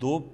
2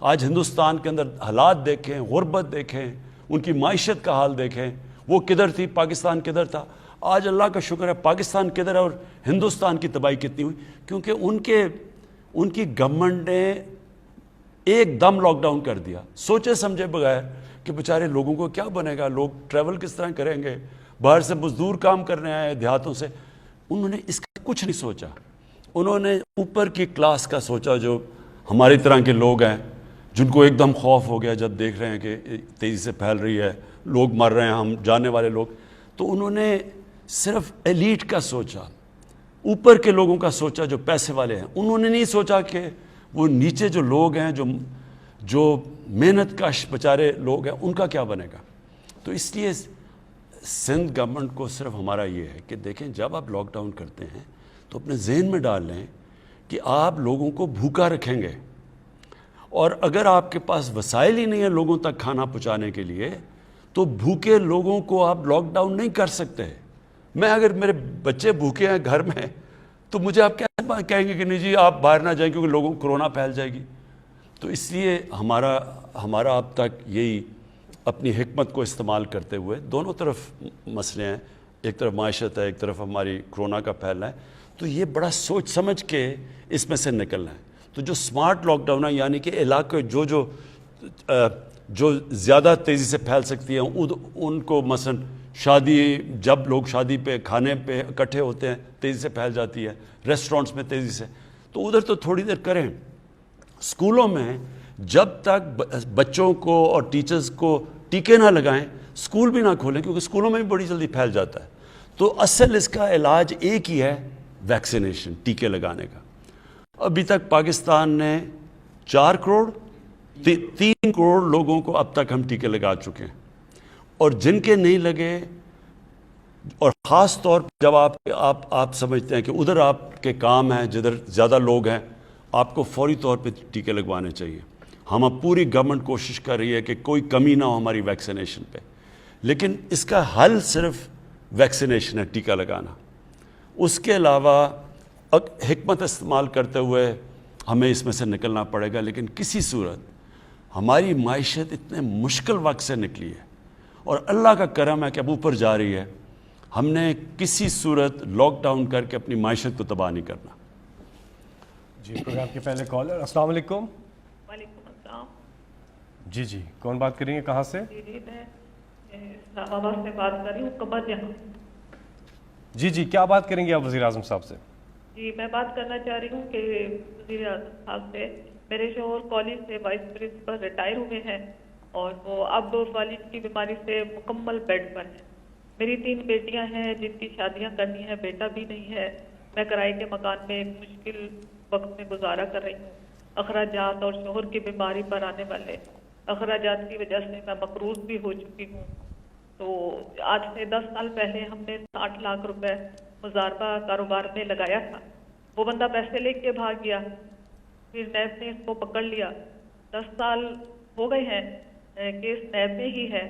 آج ہندوستان کے اندر حالات دیکھیں، غربت دیکھیں، ان کی معیشت کا حال دیکھیں، وہ کدھر تھی، پاکستان کدھر تھا. آج اللہ کا شکر ہے پاکستان کدھر ہے اور ہندوستان کی تباہی کتنی ہوئی، کیونکہ ان کی گورنمنٹ نے ایک دم لاک ڈاؤن کر دیا، سوچے سمجھے بغیر کہ بیچارے لوگوں کو کیا بنے گا، لوگ ٹریول کس طرح کریں گے، باہر سے مزدور کام کرنے آئے دیہاتوں سے. انہوں نے اس کا کچھ نہیں سوچا. انہوں نے اوپر کی کلاس کا سوچا، جو ہماری طرح کے لوگ ہیں جن کو ایک دم خوف ہو گیا جب دیکھ رہے ہیں کہ تیزی سے پھیل رہی ہے، لوگ مر رہے ہیں، ہم جانے والے لوگ. تو انہوں نے صرف ایلیٹ کا سوچا، اوپر کے لوگوں کا سوچا جو پیسے والے ہیں. انہوں نے نہیں سوچا کہ وہ نیچے جو لوگ ہیں، جو محنت کش بیچارے لوگ ہیں، ان کا کیا بنے گا. تو اس لیے سندھ گورنمنٹ کو صرف ہمارا یہ ہے کہ دیکھیں جب آپ لاک ڈاؤن کرتے ہیں تو اپنے ذہن میں ڈال لیں کہ آپ لوگوں کو بھوکا رکھیں گے، اور اگر آپ کے پاس وسائل ہی نہیں ہیں لوگوں تک کھانا پہنچانے کے لیے تو بھوکے لوگوں کو آپ لاک ڈاؤن نہیں کر سکتے. میں اگر میرے بچے بھوکے ہیں گھر میں تو مجھے آپ کیسے کہیں گے کہ نہیں جی آپ باہر نہ جائیں کیونکہ لوگوں کو کرونا پھیل جائے گی. تو اس لیے ہمارا اب تک یہی اپنی حکمت کو استعمال کرتے ہوئے، دونوں طرف مسئلے ہیں، ایک طرف معیشت ہے، ایک طرف ہماری کرونا کا پھیلنا ہے، تو یہ بڑا سوچ سمجھ کے اس میں سے نکلنا ہے. تو جو سمارٹ لاک ڈاؤن ہے، یعنی کہ علاقے جو زیادہ تیزی سے پھیل سکتی ہیں ان کو، مثلا شادی، جب لوگ شادی پہ کھانے پہ اکٹھے ہوتے ہیں تیزی سے پھیل جاتی ہے، ریسٹورنٹس میں تیزی سے، تو ادھر تو تھوڑی دیر کریں. اسکولوں میں جب تک بچوں کو اور ٹیچرز کو ٹیکے نہ لگائیں اسکول بھی نہ کھولیں، کیونکہ اسکولوں میں بھی بڑی جلدی پھیل جاتا ہے. تو اصل اس کا علاج ایک ہی ہے، ویکسینیشن، ٹیکے لگانے کا. ابھی تک پاکستان نے 4 کروڑ 3 کروڑ لوگوں کو اب تک ہم ٹیکے لگا چکے ہیں، اور جن کے نہیں لگے، اور خاص طور پر جب آپ سمجھتے ہیں کہ ادھر آپ کے کام ہیں جدھر زیادہ لوگ ہیں، آپ کو فوری طور پہ ٹیکے لگوانے چاہیے. ہم پوری گورنمنٹ کوشش کر رہی ہے کہ کوئی کمی نہ ہو ہماری ویکسینیشن پہ، لیکن اس کا حل صرف ویکسینیشن ہے، ٹیکہ لگانا. اس کے علاوہ حکمت استعمال کرتے ہوئے ہمیں اس میں سے نکلنا پڑے گا. لیکن کسی صورت ہماری معیشت اتنے مشکل وقت سے نکلی ہے، اور اللہ کا کرم ہے کہ اب اوپر جا رہی ہے. ہم نے کسی صورت لاک ڈاؤن کر کے اپنی معیشت کو تباہ نہیں کرنا. جی، پروگرام کے پہلے کالر. السلام علیکم. وعلیکم السلام. جی کون بات کریں گے، کہاں سے؟ جی میں اسلام آباد سے بات کر رہی ہوں، قبر جہاں. جی کیا بات کریں گے آپ وزیر اعظم صاحب سے؟ جی میں بات کرنا چاہ رہی ہوں کہ وزیر اعظم صاحب سے، میرے شوہر کالج سے وائس پرنسپل ریٹائر ہوئے ہیں، اور وہ اب والد کی بیماری سے مکمل بیڈ پر ہیں. میری 3 بیٹیاں ہیں جن کی شادیاں کرنی ہیں، بیٹا بھی نہیں ہے. میں کرائے کے مکان میں ایک مشکل وقت میں گزارا کر رہی ہوں. اخراجات اور شوہر کی بیماری پر آنے والے اخراجات کی وجہ سے میں مقروض بھی ہو چکی ہوں. تو آج سے 10 سال پہلے ہم نے 60 لاکھ روپے مضاربہ کاروبار میں لگایا تھا. وہ بندہ پیسے لے کے بھاگ گیا، پھر نیب نے اس کو پکڑ لیا. 10 سال ہو گئے ہیں، کیس نیب میں ہی ہے.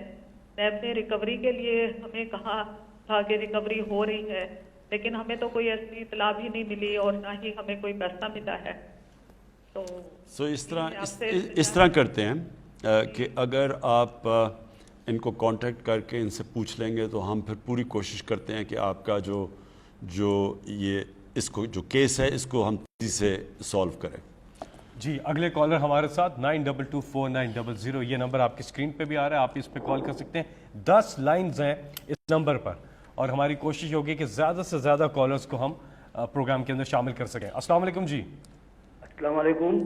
نیب نے ریکوری کے لیے ہمیں کہا تھا کہ ریکوری ہو رہی ہے، لیکن ہمیں تو کوئی ایسی اطلاع بھی نہیں ملی اور نہ ہی ہمیں کوئی پیسہ ملا ہے. تو اس طرح کرتے ہیں کہ اگر آپ ان کو کانٹیکٹ کر کے ان سے پوچھ لیں گے تو ہم پھر پوری کوشش کرتے ہیں کہ آپ کا جو کیس ہے اس کو ہم تیزی سے سالو کریں. جی اگلے کالر ہمارے ساتھ 92249000، یہ نمبر آپ کی اسکرین پہ بھی آ رہا ہے، آپ اس پہ کال کر سکتے ہیں. 10 لائنز ہیں اس نمبر پر، اور ہماری کوشش ہوگی کہ زیادہ سے زیادہ کالرز کو ہم پروگرام کے اندر شامل کر سکیں. السلام علیکم. جی السلام علیکم.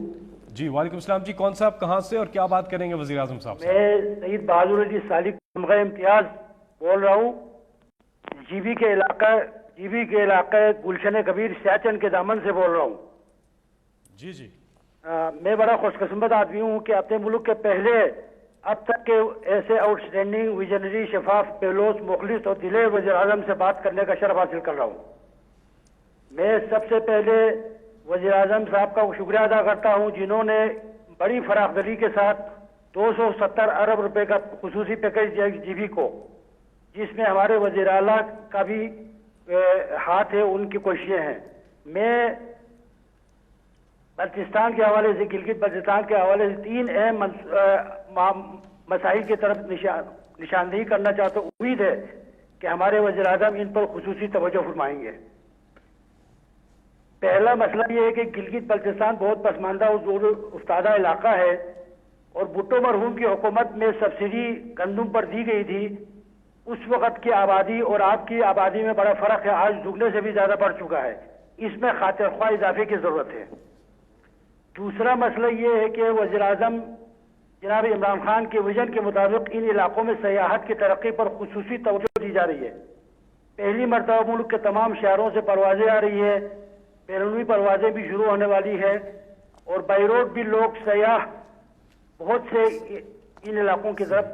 جی وعلیکم السلام. جی کون صاحب کہاں سے اور کیا بات کریں گے وزیر اعظم صاحب سے؟ میں سید بہادر علی سالک تمغہ امتیاز بول رہا ہوں، جی بی کے علاقہ گلشن کبیر سیاچن کے دامن سے بول رہا ہوں. جی میں بڑا خوش قسمت آدمی ہوں کہ اپنے ملک کے پہلے اب تک کے ایسے آؤٹ اسٹینڈنگ ویژنری شفاف پہلوس مخلص اور دلیر وزیر اعظم سے بات کرنے کا شرف حاصل کر رہا ہوں. میں سب سے پہلے وزیر اعظم صاحب کا شکریہ ادا کرتا ہوں جنہوں نے بڑی فراخ دلی کے ساتھ 270 ارب روپے کا خصوصی پیکیج دیا جی بی کو، جس میں ہمارے وزیر اعلیٰ کا بھی ہاتھ ہے، ان کی کوششیں ہیں. میں بلتستان کے حوالے سے، گلگت بلتستان کے حوالے سے 3 اہم مسائل کی طرف نشاندہی کرنا چاہتا ہوں. امید ہے کہ ہمارے وزیر اعظم ان پر خصوصی توجہ فرمائیں گے. پہلا مسئلہ یہ ہے کہ گلگت بلتستان بہت پسماندہ اور زور افتادہ علاقہ ہے، اور بھٹو مرحوم کی حکومت میں سبسڈی گندم پر دی گئی تھی. اس وقت کی آبادی اور آپ کی آبادی میں بڑا فرق ہے، آج دگنے سے بھی زیادہ بڑھ چکا ہے. اس میں خاطر خواہ اضافے کی ضرورت ہے. دوسرا مسئلہ یہ ہے کہ وزیر اعظم جناب عمران خان کے ویژن کے مطابق ان علاقوں میں سیاحت کی ترقی پر خصوصی توجہ دی جا رہی ہے. پہلی مرتبہ ملک کے تمام شہروں سے پروازیں آ رہی ہے، بیرونی پروازیں بھی شروع ہونے والی ہے، اور بائی روڈ بھی لوگ سیاح بہت سے ان علاقوں کی طرف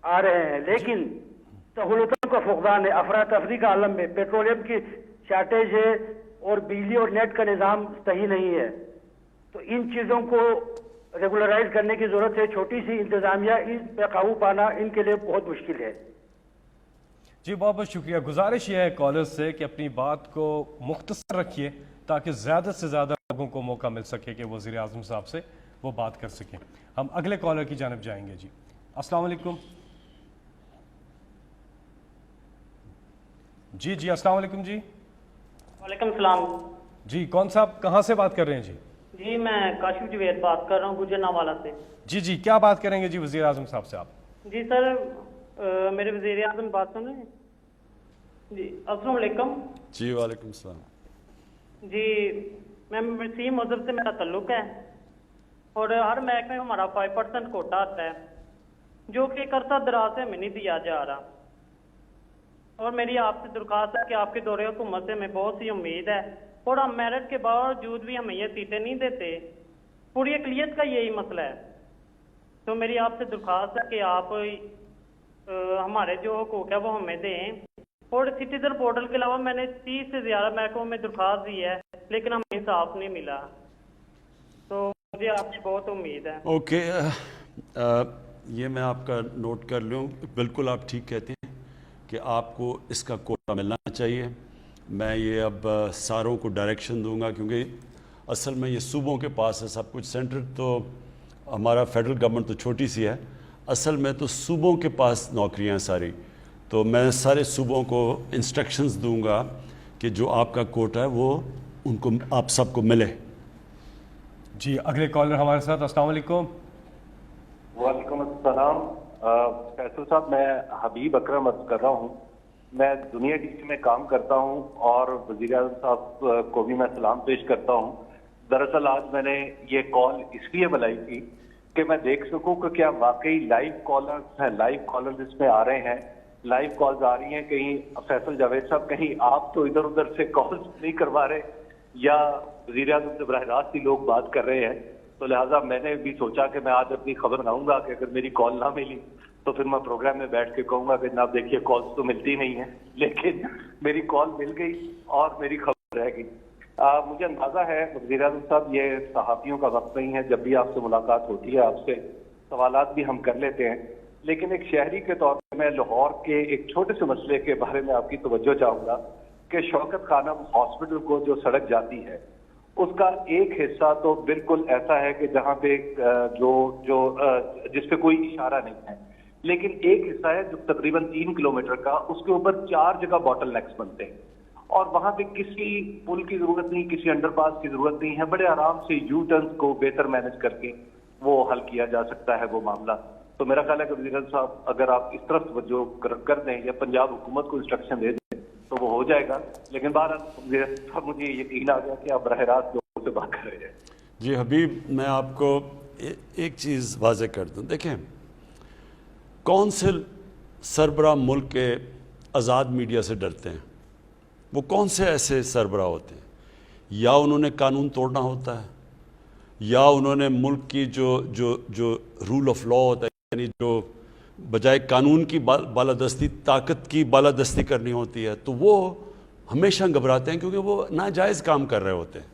آ رہے ہیں. لیکن سہولتوں کا فقدان ہے، افراتفری کا عالم ہے، پیٹرولیم کی شارٹیج ہے، اور بجلی اور نیٹ کا نظام صحیح نہیں ہے. تو ان چیزوں کو ریگولرائز کرنے کی ضرورت ہے. چھوٹی سی انتظامیہ ان پہ قابو پانا ان کے لیے بہت مشکل ہے. جی بہت بہت شکریہ. گزارش یہ ہے کالر سے کہ اپنی بات کو مختصر رکھیے تاکہ زیادہ سے زیادہ لوگوں کو موقع مل سکے کہ وزیر اعظم صاحب سے وہ بات کر سکیں. ہم اگلے کالر کی جانب جائیں گے. جی السلام علیکم. جی السلام علیکم. جی وعلیکم السلام. جی کون صاحب کہاں سے بات کر رہے ہیں؟ جی میں کاشف جوید بات کر رہا ہوں گجرانوالہ سے. جی کیا بات کریں گے جی وزیر اعظم صاحب سے آپ؟ جی سر میرے وزیر اعظم بات سن رہے ہیں؟ جی السلام علیکم. جی وعلیکم السلام. جی میں وسیم مذہب سے میرا تعلق ہے، اور ہر محکمے میں ہمارا 5% کوٹا آتا ہے جو کہ ایک عرصہ دراز سے ہمیں نہیں دیا جا رہا. اور میری آپ سے درخواست ہے کہ آپ کے دورے حکومت سے ہمیں بہت سی امید ہے، اور ہم میرٹ کے باوجود بھی ہمیں یہ سیٹیں نہیں دیتے. پوری اقلیت کا یہی مسئلہ ہے. تو میری آپ سے درخواست ہے کہ آپ ہمارے جو حقوق ہے وہ ہمیں دیں. اور سٹیزن پورٹل کے علاوہ میں نے 30 سے زیادہ محکموں میں درخواست دی ہے، لیکن ہمیں انصاف نہیں ملا. تو مجھے آپ سے بہت امید ہے. اوکے یہ میں آپ کا نوٹ کر لوں. بالکل آپ ٹھیک کہتے ہیں کہ آپ کو اس کا کوٹا ملنا چاہیے. میں یہ اب ساروں کو ڈائریکشن دوں گا، کیونکہ اصل میں یہ صوبوں کے پاس ہے سب کچھ. سینٹر تو ہمارا فیڈرل گورنمنٹ تو چھوٹی سی ہے، اصل میں تو صوبوں کے پاس نوکریاں ساری. تو میں سارے صوبوں کو انسٹرکشنز دوں گا کہ جو آپ کا کوٹا ہے وہ ان کو آپ سب کو ملے. جی اگلے کالر ہمارے ساتھ. السلام علیکم. وعلیکم السلام. فیصل صاحب میں حبیب اکرم عرض کر رہا ہوں. میں دنیا ٹی وی میں کام کرتا ہوں اور وزیر اعظم صاحب کو بھی میں سلام پیش کرتا ہوں. دراصل آج میں نے یہ کال اس لیے بلائی تھی کہ میں دیکھ سکوں کہ کیا واقعی لائیو کالرز ہیں، لائیو کالرز اس میں آ رہے ہیں، لائیو کالز آ رہی ہیں. کہیں فیصل جاوید صاحب کہیں آپ تو ادھر ادھر سے کالز نہیں کروا رہے، یا وزیر اعظم سے براہ راست ہی لوگ بات کر رہے ہیں. تو لہٰذا میں نے بھی سوچا کہ میں آج اپنی خبر لاؤں گا کہ اگر میری کال نہ ملی تو پھر میں پروگرام میں بیٹھ کے کہوں گا کہ جناب دیکھیے کالز تو ملتی نہیں ہیں، لیکن میری کال مل گئی اور میری خبر رہ گئی. مجھے اندازہ ہے وزیر اعظم صاحب یہ صحافیوں کا وقت نہیں ہے، جب بھی آپ سے ملاقات ہوتی ہے آپ سے سوالات بھی ہم کر لیتے ہیں، لیکن ایک شہری کے طور پہ میں لاہور کے ایک چھوٹے سے مسئلے کے بارے میں آپ کی توجہ چاہوں گا کہ شوکت خانم ہاسپٹل کو جو سڑک جاتی ہے اس کا ایک حصہ تو بالکل ایسا ہے کہ جہاں پہ جس پہ کوئی اشارہ نہیں ہے، لیکن ایک حصہ ہے جو تقریباً 3 کلومیٹر کا، اس کے اوپر 4 جگہ باٹل نیکس بنتے ہیں، اور وہاں پہ کسی پل کی ضرورت نہیں، کسی انڈر پاس کی ضرورت نہیں ہے. بڑے آرام سے یو ٹرنز کو بہتر مینج کر کے وہ حل کیا جا سکتا ہے وہ معاملہ. تو میرا خیال ہے کہ وزیر اعظم صاحب اگر آپ اس طرف توجہ کر دیں یا پنجاب حکومت کو انسٹرکشن دے دیں تو وہ ہو جائے گا. لیکن بہرحال وزیر اعظم صاحب مجھے یقین آ گیا کہ آپ براہ راست لوگوں سے بات کر رہے ہیں. جی حبیب میں آپ کو ایک چیز واضح کر دوں. دیکھیں کونسل سربراہ ملک کے آزاد میڈیا سے ڈرتے ہیں. وہ کون سے ایسے سربراہ ہوتے ہیں؟ یا انہوں نے قانون توڑنا ہوتا ہے، یا انہوں نے ملک کی جو رول آف لا ہوتا ہے، یعنی جو بجائے قانون کی بالادستی طاقت کی بالادستی کرنی ہوتی ہے، تو وہ ہمیشہ گھبراتے ہیں کیونکہ وہ ناجائز کام کر رہے ہوتے ہیں.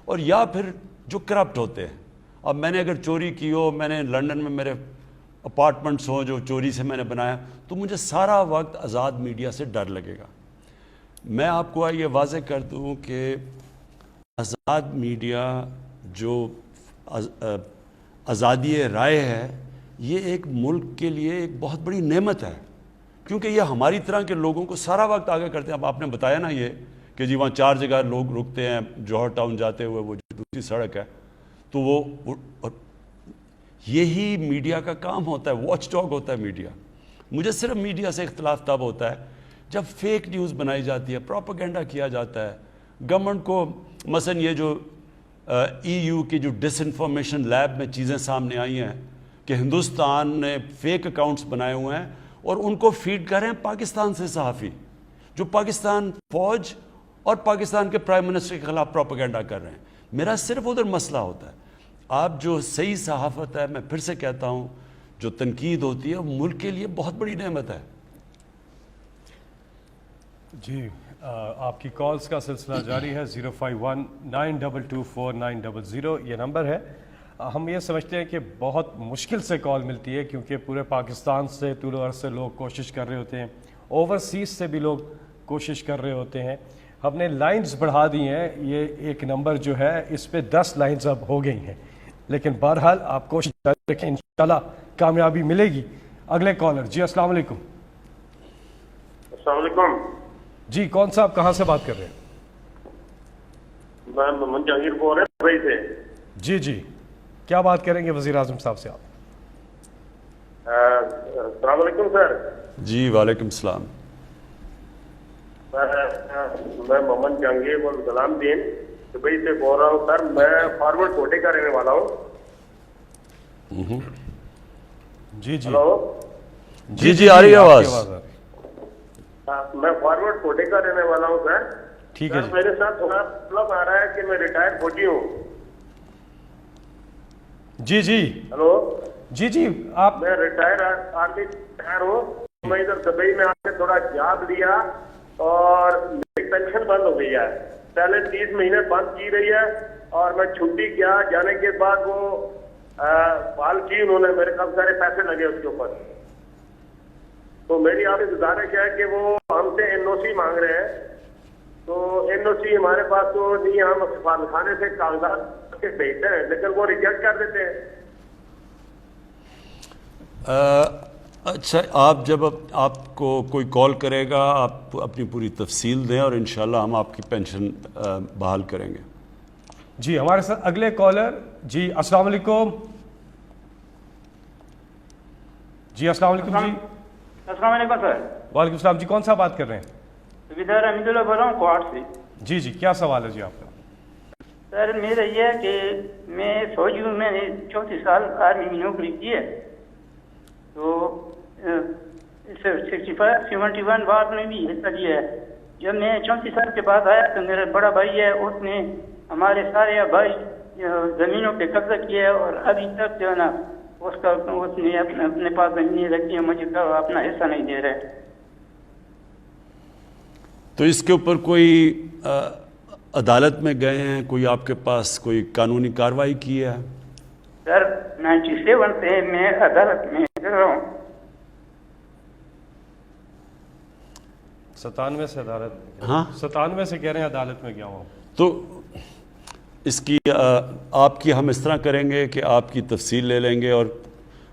اور یا پھر جو کرپٹ ہوتے ہیں. اب میں نے اگر چوری کی ہو، میں نے لنڈن میں میرے اپارٹمنٹس ہوں جو چوری سے میں نے بنایا، تو مجھے سارا وقت آزاد میڈیا سے ڈر لگے گا. میں آپ کو یہ واضح کر دوں کہ آزاد میڈیا جو آزادی رائے ہے یہ ایک ملک کے لیے ایک بہت بڑی نعمت ہے، کیونکہ یہ ہماری طرح کے لوگوں کو سارا وقت آگے کرتے ہیں. اب آپ نے بتایا نا یہ کہ جی وہاں 4 جگہ لوگ رکتے ہیں جوہر ٹاؤن جاتے ہوئے، وہ جو دوسری سڑک ہے، تو وہ یہی میڈیا کا کام ہوتا ہے، واچ ڈاگ ہوتا ہے میڈیا. مجھے صرف میڈیا سے اختلاف تب ہوتا ہے جب فیک نیوز بنائی جاتی ہے، پروپیگنڈا کیا جاتا ہے. گورنمنٹ کو مثلا یہ جو EU کی جو ڈس انفارمیشن لیب میں چیزیں سامنے آئی ہیں کہ ہندوستان نے فیک اکاؤنٹس بنائے ہوئے ہیں اور ان کو فیڈ کر رہے ہیں پاکستان سے صحافی، جو پاکستان فوج اور پاکستان کے پرائم منسٹر کے خلاف پروپیگنڈا کر رہے ہیں. میرا صرف ادھر مسئلہ ہوتا ہے. آپ جو صحیح صحافت ہے، میں پھر سے کہتا ہوں، جو تنقید ہوتی ہے وہ ملک کے لیے بہت بڑی نعمت ہے. جی آپ کی کالز کا سلسلہ جاری ہے. 05192249000 یہ نمبر ہے. ہم یہ سمجھتے ہیں کہ بہت مشکل سے کال ملتی ہے، کیونکہ پورے پاکستان سے طول و عرض سے لوگ کوشش کر رہے ہوتے ہیں، اوورسیز سے بھی لوگ کوشش کر رہے ہوتے ہیں. ہم نے لائنز بڑھا دی ہیں. یہ ایک نمبر جو ہے اس پہ 10 لائنز اب ہو گئی ہیں، لیکن بہرحال آپ کوشش جاری رکھیں، انشاءاللہ کامیابی ملے گی. اگلے کالر. جی السلام علیکم. السلام علیکم. جی کون صاحب کہاں سے بات کر رہے ہیں؟ میں محمد جہانگیر بول رہا ہوں دبئی سے. جی جی کیا بات کریں گے وزیر اعظم صاحب سے آپ؟ السلام علیکم سر. جی وعلیکم السلام. میں محمد جہانگیر اور غلام دین دبئی سے بول رہا ہوں سر. میں فارورڈ کوٹے کا رہنے والا ہوں. جی جی ہلو. جی آ رہی ہے آواز. میں فارورڈ کوٹے کا رہنے والا ہوں سر. ٹھیک ہے جی. میرے ساتھ تھوڑا مطلب آ رہا ہے کہ میں ریٹائر فوجی ہوں. جی جی ہلو. جی جی آپ میں ریٹائر آرمی ریٹائر ہوں. میں ادھر دبئی میں آ کے تھوڑا جاب لیا اور میری پینشن بند ہو گئی ہے. پہلے 30 مہینے بند کی رہی ہے اور میں چھٹی کیا جانے کے بعد وہ فال کی انہوں نے میرے کافی سارے پیسے لگے اس کے اوپر. تو میری آپ سے گزارش ہے کہ وہ ہم سے NOC مانگ رہے ہیں. تو NOC ہمارے پاس تو نہیں، ہم سفارتخانے سے کاغذات کے بھیجتے ہیں لیکن وہ ریجیکٹ کر دیتے ہیں. اچھا آپ جب آپ کو کوئی کال کرے گا آپ اپنی پوری تفصیل دیں اور انشاءاللہ ہم آپ کی پینشن بحال کریں گے. جی ہمارے ساتھ اگلے کالر. جی السلام علیکم. جی السلام علیکم. جی السلام علیکم سر. وعلیکم السلام. جی کون سا بات کر رہے ہیں؟ ودار حمید اللہ بول رہا ہوں کوارٹ سے. جی جی کیا سوال ہے جی آپ کا؟ سر میرا یہ ہے کہ میں فوجی ہوں. میں نے 34 سال آرمی میں نوکری کی ہے. تو 71 وار میں بھی حصہ لیا ہے. جب میں 34 سال کے بعد آیا تو میرا بڑا بھائی ہے، اس نے ہمارے سارے بھائی زمینوں پہ قبضہ کیا ہے اور ابھی تک جو ہے نا اس نے اپنے پاس زمینیں رکھی ہیں، مجھے اپنا حصہ نہیں دے رہے. تو اس کے اوپر کوئی عدالت میں گئے ہیں؟ کوئی آپ کے پاس کوئی قانونی کارروائی کی ہے؟ سر 97 سے میں عدالت میں کر رہا ہوں. 97 سے عدالت؟ ہاں 97 سے کہہ رہے ہیں عدالت میں گیا ہوں. تو اس کی آپ کی ہم اس طرح کریں گے کہ آپ کی تفصیل لے لیں گے اور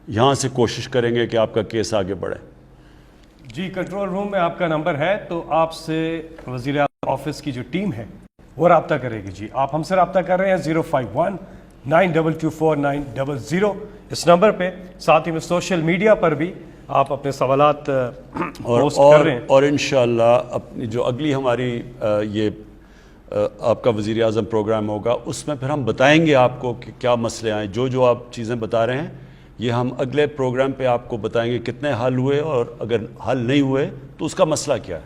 یہاں سے کوشش کریں گے کہ آپ کا کیس آگے بڑھے. جی کنٹرول روم میں آپ کا نمبر ہے تو آپ سے وزیر اعظم آفس کی جو ٹیم ہے وہ رابطہ کرے گی. جی آپ ہم سے رابطہ کر رہے ہیں 05192249000 اس نمبر پہ. ساتھ ہی میں سوشل میڈیا پر بھی آپ اپنے سوالات پوسٹ کر رہے ہیں اور انشاءاللہ اپنی جو اگلی ہماری یہ آپ کا وزیر اعظم پروگرام ہوگا اس میں پھر ہم بتائیں گے آپ کو کہ کیا مسئلے آئیں. جو آپ چیزیں بتا رہے ہیں یہ ہم اگلے پروگرام پہ آپ کو بتائیں گے کتنے حل ہوئے اور اگر حل نہیں ہوئے تو اس کا مسئلہ کیا ہے.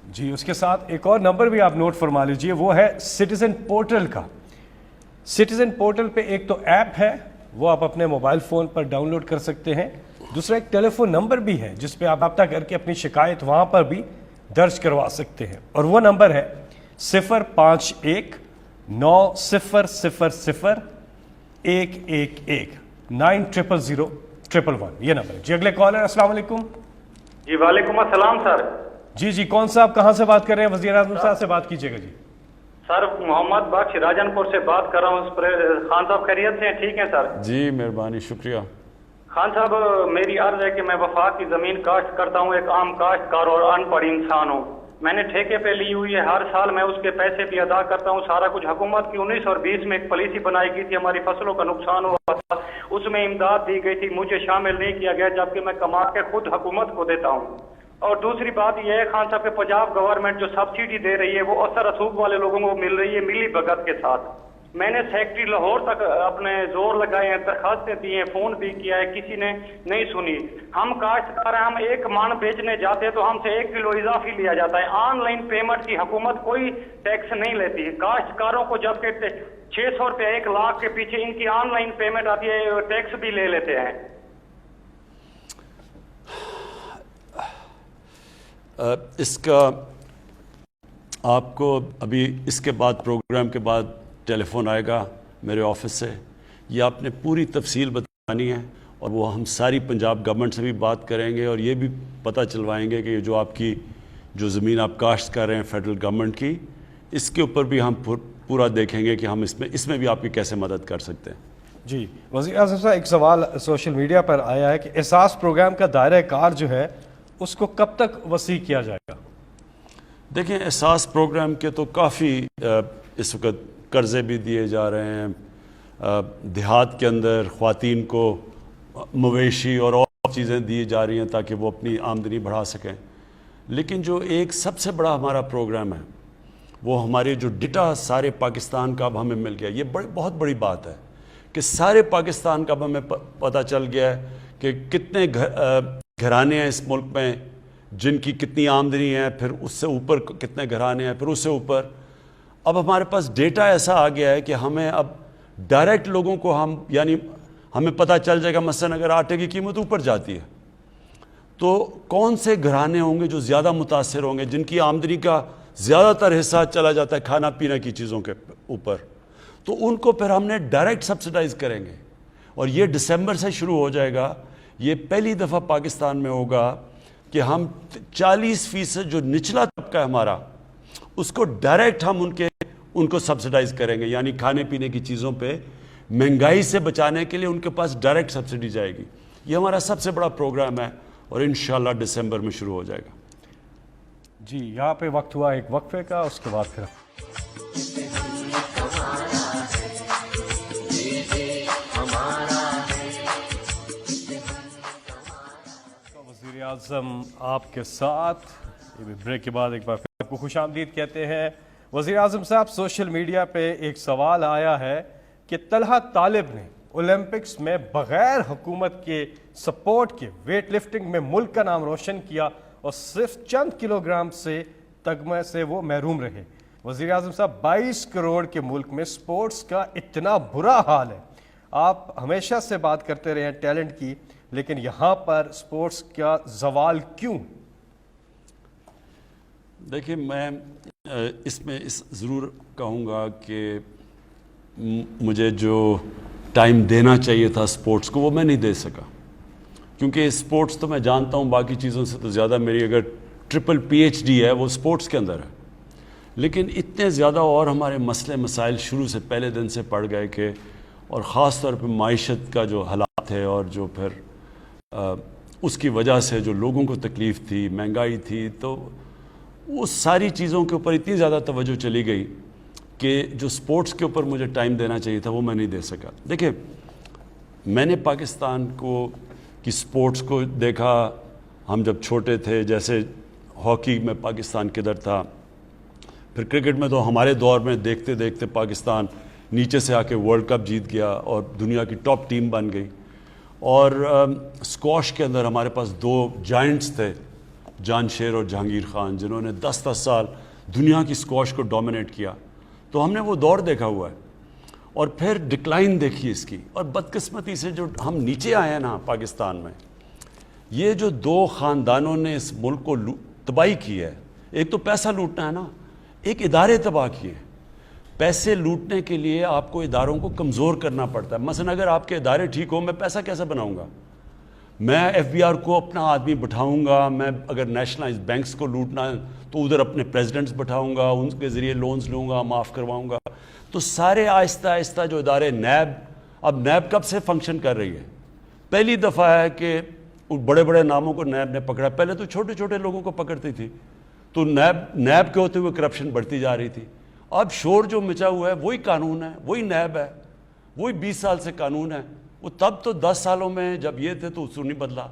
جی اس کے ساتھ ایک اور نمبر بھی آپ نوٹ فرما لیجئے، وہ ہے سٹیزن پورٹل کا. سٹیزن پورٹل پہ ایک تو ایپ ہے وہ آپ اپنے موبائل فون پر ڈاؤن لوڈ کر سکتے ہیں. دوسرا ایک ٹیلی فون نمبر بھی ہے جس پہ آپ رابطہ کر کے اپنی شکایت وہاں پر بھی درج کروا سکتے ہیں اور وہ نمبر ہے 05190000111 90000111 یہ نمبر ہے. جی اگلے کالر. السلام علیکم. جی وعلیکم السلام سر. جی جی کون صاحب کہاں سے بات کر رہے ہیں؟ وزیر اعظم صاحب سے بات کیجیے گا. جی سر محمد بخش راجن پور سے بات کر رہا ہوں. خان صاحب خیریت سے ہیں؟ ٹھیک ہیں سر؟ جی مہربانی، شکریہ. خان صاحب میری عرض ہے کہ میں وفاق کی زمین کاشت کرتا ہوں، ایک عام کاشتکار اور ان پڑھ انسان ہوں. میں نے ٹھیکے پہ لی ہوئی ہے، ہر سال میں اس کے پیسے بھی ادا کرتا ہوں سارا کچھ. حکومت کی 1920 میں ایک پالیسی بنائی گئی تھی، ہماری فصلوں کا نقصان ہوا تھا، اس میں امداد دی گئی تھی، مجھے شامل نہیں کیا گیا، جبکہ میں کما کے خود حکومت کو دیتا ہوں. اور دوسری بات یہ ہے خان صاحب کہ پنجاب گورنمنٹ جو سبسڈی دے رہی ہے وہ اثر رسوخ والے لوگوں کو مل رہی ہے ملی بھگت کے ساتھ. میں نے سیکٹری لاہور تک اپنے زور لگائے ہیں، درخواستیں دی ہیں، فون بھی کیا ہے، کسی نے نہیں سنی. ہم کاشتکار ہیں، ہم 1 من بیچنے جاتے ہیں تو ہم سے 1 کلو اضافی لیا جاتا ہے. آن لائن پیمنٹ کی حکومت کوئی ٹیکس نہیں لیتی. کاشتکاروں کو جب کہ 600 روپے 1 لاکھ کے پیچھے ان کی آن لائن پیمنٹ آتی ہے، ٹیکس بھی لے لیتے ہیں. اس کا آپ کو ابھی اس کے بعد پروگرام کے بعد ٹیلی فون آئے گا میرے آفس سے. یہ آپ نے پوری تفصیل بتانی ہے اور وہ ہم ساری پنجاب گورنمنٹ سے بھی بات کریں گے اور یہ بھی پتہ چلوائیں گے کہ جو آپ کی جو زمین آپ کاشت کر رہے ہیں فیڈرل گورنمنٹ کی، اس کے اوپر بھی ہم پورا دیکھیں گے کہ ہم اس میں بھی آپ کی کیسے مدد کر سکتے ہیں. جی وزیر اعظم صاحب، ایک سوال سوشل میڈیا پر آیا ہے کہ احساس پروگرام کا دائرہ کار جو ہے اس کو کب تک وسیع کیا جائے گا؟ دیکھیں احساس پروگرام کے تو کافی اس وقت قرضے بھی دیے جا رہے ہیں. دیہات کے اندر خواتین کو مویشی اور چیزیں دی جا رہی ہیں تاکہ وہ اپنی آمدنی بڑھا سکیں. لیکن جو ایک سب سے بڑا ہمارا پروگرام ہے وہ ہمارے جو ڈیٹا سارے پاکستان کا اب ہمیں مل گیا. یہ بہت بڑی بات ہے کہ سارے پاکستان کا اب ہمیں پتہ چل گیا ہے کہ کتنے گھرانے ہیں اس ملک میں جن کی کتنی آمدنی ہے، پھر اس سے اوپر کتنے گھرانے ہیں، پھر اس سے اوپر. اب ہمارے پاس ڈیٹا ایسا آ گیا ہے کہ ہمیں اب ڈائریکٹ لوگوں کو یعنی ہمیں پتہ چل جائے گا مثلا اگر آٹے کی قیمت اوپر جاتی ہے تو کون سے گھرانے ہوں گے جو زیادہ متاثر ہوں گے، جن کی آمدنی کا زیادہ تر حصہ چلا جاتا ہے کھانا پینا کی چیزوں کے اوپر. تو ان کو پھر ہم نے ڈائریکٹ سبسڈائز کریں گے اور یہ دسمبر سے شروع ہو جائے گا. یہ پہلی دفعہ پاکستان میں ہوگا کہ ہم 40% جو نچلا طبقہ ہے ہمارا اس کو ڈائریکٹ ہم ان کو سبسڈائز کریں گے. یعنی کھانے پینے کی چیزوں پہ مہنگائی سے بچانے کے لیے ان کے پاس ڈائریکٹ سبسڈی جائے گی. یہ ہمارا سب سے بڑا پروگرام ہے اور انشاءاللہ دسمبر میں شروع ہو جائے گا. جی یہاں پہ وقت ہوا ایک وقفے کا، اس کے بعد پھر وزیر اعظم آپ کے ساتھ بریک کے بعد ایک بار پھر آپ کو خوش آمدید کہتے ہیں. وزیر اعظم صاحب، سوشل میڈیا پہ ایک سوال آیا ہے کہ طلحہ طالب نے اولمپکس میں بغیر حکومت کے سپورٹ کے ویٹ لفٹنگ میں ملک کا نام روشن کیا اور صرف چند کلو گرام سے تگمے سے وہ محروم رہے. وزیر اعظم صاحب، 22 کروڑ کے ملک میں سپورٹس کا اتنا برا حال ہے. آپ ہمیشہ سے بات کرتے رہے ہیں ٹیلنٹ کی، لیکن یہاں پر سپورٹس کا زوال کیوں؟ دیکھیں میں اس میں ضرور کہوں گا کہ مجھے جو ٹائم دینا چاہیے تھا سپورٹس کو وہ میں نہیں دے سکا، کیونکہ سپورٹس تو میں جانتا ہوں باقی چیزوں سے تو زیادہ میری اگر ٹرپل PhD ہے وہ سپورٹس کے اندر ہے. لیکن اتنے زیادہ اور ہمارے مسئلے مسائل شروع سے پہلے دن سے پڑ گئے کہ اور خاص طور پہ معیشت کا جو حالات ہے اور جو پھر اس کی وجہ سے جو لوگوں کو تکلیف تھی، مہنگائی تھی، تو اس ساری چیزوں کے اوپر اتنی زیادہ توجہ چلی گئی کہ جو سپورٹس کے اوپر مجھے ٹائم دینا چاہیے تھا وہ میں نہیں دے سکا. دیکھیں میں نے پاکستان کی سپورٹس کو دیکھا، ہم جب چھوٹے تھے جیسے ہاکی میں پاکستان کدھر تھا، پھر کرکٹ میں تو ہمارے دور میں دیکھتے دیکھتے پاکستان نیچے سے آ کے ورلڈ کپ جیت گیا اور دنیا کی ٹاپ ٹیم بن گئی. اور اسکواش کے اندر ہمارے پاس 2 جائنٹس تھے، جان شیر اور جہانگیر خان، جنہوں نے 10 سال دنیا کی اسکواش کو ڈومینیٹ کیا. تو ہم نے وہ دور دیکھا ہوا ہے اور پھر ڈکلائن دیکھی اس کی. اور بدقسمتی سے جو ہم نیچے آئے ہیں نا پاکستان میں، یہ جو 2 خاندانوں نے اس ملک کو تباہی کی ہے. ایک تو پیسہ لوٹنا ہے نا، ایک ادارے تباہ کیے. پیسے لوٹنے کے لیے آپ کو اداروں کو کمزور کرنا پڑتا ہے. مثلا اگر آپ کے ادارے ٹھیک ہوں، میں پیسہ کیسے بناؤں گا؟ میں FBR کو اپنا آدمی بٹھاؤں گا. میں اگر نیشنلائز بینکس کو لوٹنا ہے تو ادھر اپنے پریزیڈنٹس بٹھاؤں گا, ان کے ذریعے لونز لوں گا, معاف کرواؤں گا. تو سارے آہستہ آہستہ جو ادارے نیب, اب نیب کب سے فنکشن کر رہی ہے؟ پہلی دفعہ ہے کہ بڑے بڑے ناموں کو نیب نے پکڑا. پہلے تو چھوٹے چھوٹے لوگوں کو پکڑتی تھی, تو نیب کے ہوتے ہوئے کرپشن بڑھتی جا رہی تھی. اب شور جو مچا ہوا ہے وہی قانون ہے, وہی نیب ہے, وہی 20 سال سے قانون ہے. وہ تب تو 10 سالوں میں جب یہ تھے تو اس کو نہیں بدلا,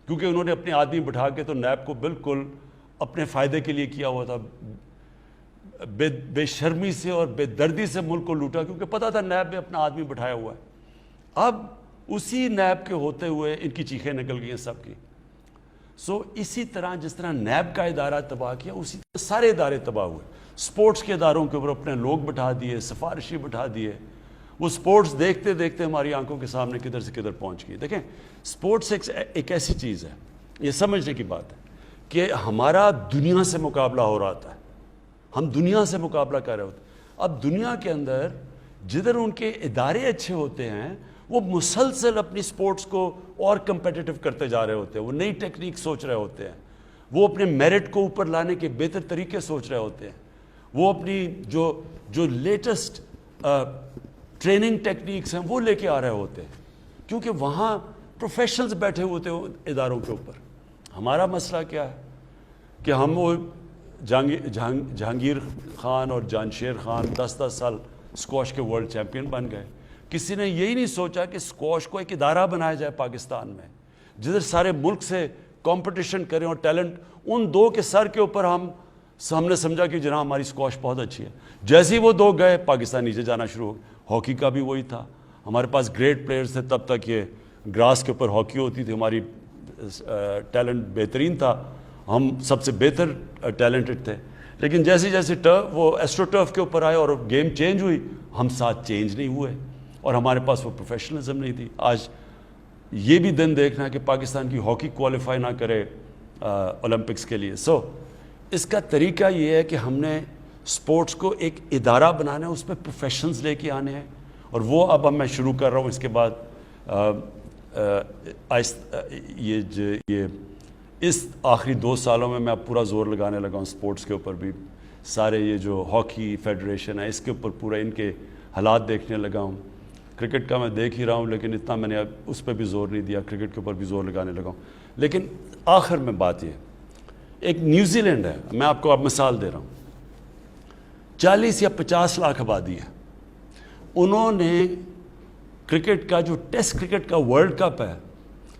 کیونکہ انہوں نے اپنے آدمی بٹھا کے تو نیب کو بالکل اپنے فائدے کے لیے کیا ہوا تھا. بے شرمی سے اور بے دردی سے ملک کو لوٹا, کیونکہ پتہ تھا نیب میں اپنا آدمی بٹھایا ہوا ہے. اب اسی نیب کے ہوتے ہوئے ان کی چیخیں نکل گئی ہیں سب کی. اسی طرح جس طرح نیب کا ادارہ تباہ کیا, اسی طرح سارے ادارے تباہ ہوئے. سپورٹس کے اداروں کے اوپر اپنے لوگ بٹھا دیے, سفارشی بٹھا دیے. وہ سپورٹس دیکھتے دیکھتے ہماری آنکھوں کے سامنے کدھر سے کدھر پہنچ گئی. دیکھیں سپورٹس ایک ایسی چیز ہے, یہ سمجھنے کی بات ہے کہ ہمارا دنیا سے مقابلہ ہو رہا تھا, ہم دنیا سے مقابلہ کر رہے ہوتے. اب دنیا کے اندر جدھر ان کے ادارے اچھے ہوتے ہیں وہ مسلسل اپنی سپورٹس کو اور کمپیٹیٹو کرتے جا رہے ہوتے ہیں, وہ نئی ٹیکنیک سوچ رہے ہوتے ہیں, وہ اپنے میرٹ کو اوپر لانے کے بہتر طریقے سوچ رہے ہوتے ہیں, وہ اپنی جو لیٹسٹ ٹریننگ ٹیکنیکس ہیں وہ لے کے آ رہے ہوتے ہیں, کیونکہ وہاں پروفیشنلز بیٹھے ہوتے ہیں اداروں کے اوپر. ہمارا مسئلہ کیا ہے کہ ہم وہ جہانگیر خان اور جانشیر خان 10-10 سال اسکواش کے ورلڈ چیمپئن بن گئے. کسی نے یہی نہیں سوچا کہ اسکواش کو ایک ادارہ بنایا جائے پاکستان میں, جدھر سارے ملک سے کمپٹیشن کریں اور ٹیلنٹ ان دو کے سر کے اوپر ہم نے سمجھا کہ جناب ہماری اسکواش بہت اچھی ہے. جیسے ہی وہ دو گئے پاکستان نیچے جانا شروع ہو گیا. ہاکی کا بھی وہی تھا, ہمارے پاس گریٹ پلیئرز تھے تب تک, یہ گراس کے اوپر ہاکی ہوتی تھی, ہماری ٹیلنٹ بہترین تھا, ہم سب سے بہتر ٹیلنٹڈ تھے. لیکن جیسے جیسے وہ ایسٹرو ٹرف کے اوپر آئے اور گیم چینج ہوئی, ہم ساتھ چینج نہیں ہوئے اور ہمارے پاس وہ پروفیشنلزم نہیں تھی. آج یہ بھی دن دیکھنا ہے کہ پاکستان کی ہاکی کوالیفائی نہ کرے اولمپکس کے لیے. اس کا طریقہ یہ ہے کہ ہم نے سپورٹس کو ایک ادارہ بنانا ہے, اس پہ پروفیشنز لے کے آنے ہیں, اور وہ اب میں شروع کر رہا ہوں. اس کے بعد یہ اس آخری 2 سالوں میں اب پورا زور لگانے لگا ہوں سپورٹس کے اوپر بھی. سارے یہ جو ہاکی فیڈریشن ہے اس کے اوپر پورا ان کے حالات دیکھنے لگا ہوں. کرکٹ کا میں دیکھ ہی رہا ہوں, لیکن اتنا میں نے اب اس پہ بھی زور نہیں دیا, کرکٹ کے اوپر بھی زور لگانے لگا ہوں. لیکن آخر میں بات یہ, ایک نیوزی لینڈ ہے, میں آپ کو اب مثال دے رہا ہوں, 40 یا 50 لاکھ آبادی ہے. انہوں نے کرکٹ کا جو ٹیسٹ کرکٹ کا ورلڈ کپ ہے,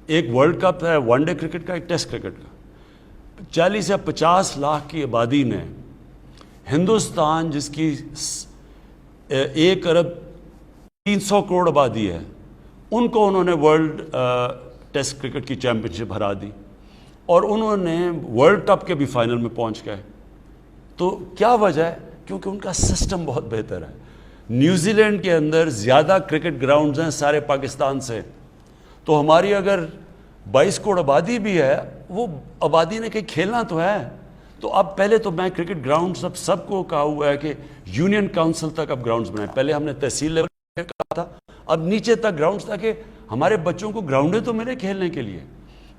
ایک ورلڈ کپ ہے ون ڈے کرکٹ کا, ایک ٹیسٹ کرکٹ کا, 40 یا 50 لاکھ کی آبادی نے ہندوستان جس کی 1 ارب 300 کروڑ آبادی ہے, ان کو انہوں نے ورلڈ ٹیسٹ کرکٹ کی چیمپئن شپ ہرا دی, اور انہوں نے ورلڈ کپ کے بھی فائنل میں پہنچ گئے. تو کیا وجہ ہے؟ کیونکہ ان کا سسٹم بہت بہتر ہے. نیوزی لینڈ کے اندر زیادہ کرکٹ گراؤنڈز ہیں سارے پاکستان سے, تو ہماری اگر 22 کروڑ آبادی بھی ہے, وہ آبادی نے کہیں کھیلنا تو ہے. تو اب پہلے تو میں کرکٹ گراؤنڈ سب کو کہا ہوا ہے کہ یونین کاؤنسل تک اب گراؤنڈز بنائیں. پہلے ہم نے تحصیل لیول پہ کہا تھا, اب نیچے تک گراؤنڈز, تاکہ ہمارے بچوں کو گراؤنڈیں تو ملے کھیلنے کے لیے,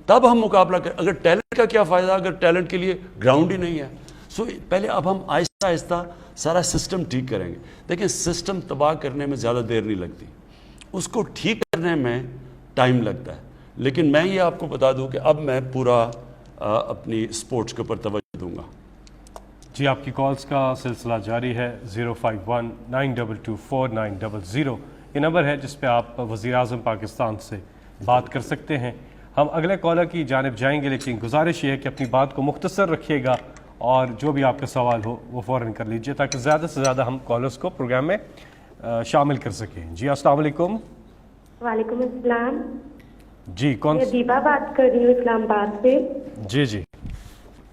تب ہم مقابلہ کریں. اگر ٹیلنٹ کا کیا فائدہ اگر ٹیلنٹ کے لیے گراؤنڈ ہی نہیں ہے. پہلے اب ہم آہستہ آہستہ سارا سسٹم ٹھیک کریں گے. دیکھیں سسٹم تباہ کرنے میں زیادہ دیر نہیں لگتی, اس کو ٹھیک کرنے میں ٹائم لگتا ہے. لیکن میں یہ آپ کو بتا دوں کہ اب میں پورا اپنی سپورٹس کے اوپر توجہ دوں گا. جی آپ کی کالز کا سلسلہ جاری ہے. 051-922-4900 یہ نمبر ہے جس پہ آپ وزیر اعظم پاکستان سے بات کر سکتے ہیں. ہم اگلے کالر کی جانب جائیں گے, لیکن گزارش یہ ہے کہ اپنی بات کو مختصر رکھیے گا اور جو بھی آپ کا سوال ہو وہ فوراً کر لیجئے, تاکہ زیادہ سے زیادہ ہم کالرز کو پروگرام میں شامل کر سکیں. جی السلام علیکم. وعلیکم السلام. جی کون؟ میں دیبا بات کر رہی ہوں اسلام آباد سے. جی جی.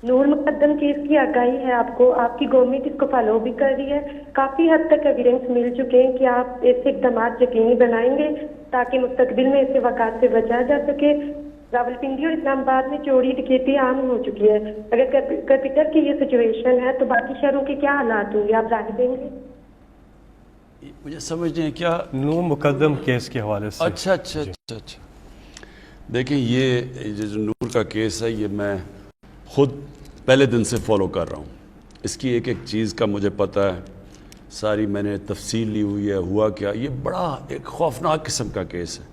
نور مقدم کیس کی آگاہی ہے آپ کو, آپ کی گورنمنٹ اس کو فالو بھی کر رہی ہے. کافی حد تک ایویڈنس مل چکے ہیں کہ آپ ایسے اقدامات یقینی بنائیں گے تاکہ مستقبل میں ایسے واقعات سے بچا جا سکے. راولپنڈی اور اسلام آباد میں چوری ڈکیتی عام ہو چکی ہے. اگر کیپٹل کی یہ سچویشن ہے تو باقی شہروں کے کیا حالات ہوں گے, آپ رائے دیں گے؟ مجھے سمجھنے ہیں کیا نور مقدم کیس کے حوالے سے. اچھا. دیکھیں یہ جو نور کا کیس ہے, یہ میں خود پہلے دن سے فالو کر رہا ہوں. اس کی ایک ایک چیز کا مجھے پتہ ہے, ساری میں نے تفصیل لی ہوئی ہے, ہوا کیا. یہ بڑا ایک خوفناک قسم کا کیس ہے,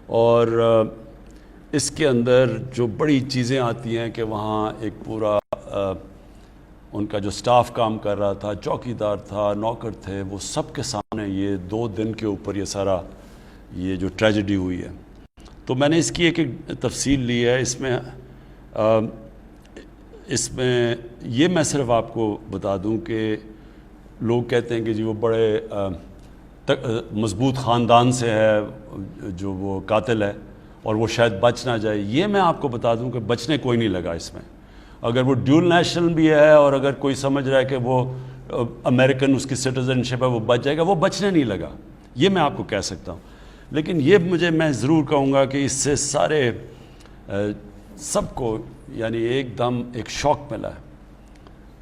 اور اس کے اندر جو بڑی چیزیں آتی ہیں کہ وہاں ایک پورا ان کا جو سٹاف کام کر رہا تھا, چوکیدار تھا, نوکر تھے, وہ سب کے سامنے یہ 2 دن کے اوپر یہ سارا یہ جو ٹریجڈی ہوئی ہے. تو میں نے اس کی ایک تفصیل لی ہے. اس میں یہ میں صرف آپ کو بتا دوں کہ لوگ کہتے ہیں کہ جی وہ بڑے مضبوط خاندان سے ہے جو وہ قاتل ہے اور وہ شاید بچ نہ جائے. یہ میں آپ کو بتا دوں کہ بچنے کوئی نہیں لگا اس میں. اگر وہ ڈیول نیشنل بھی ہے اور اگر کوئی سمجھ رہا ہے کہ وہ امریکن اس کی سٹیزن شپ ہے وہ بچ جائے گا, وہ بچنے نہیں لگا. یہ میں آپ کو کہہ سکتا ہوں. لیکن یہ میں ضرور کہوں گا کہ اس سے سارے سب کو یعنی ایک دم ایک شوق ملا ہے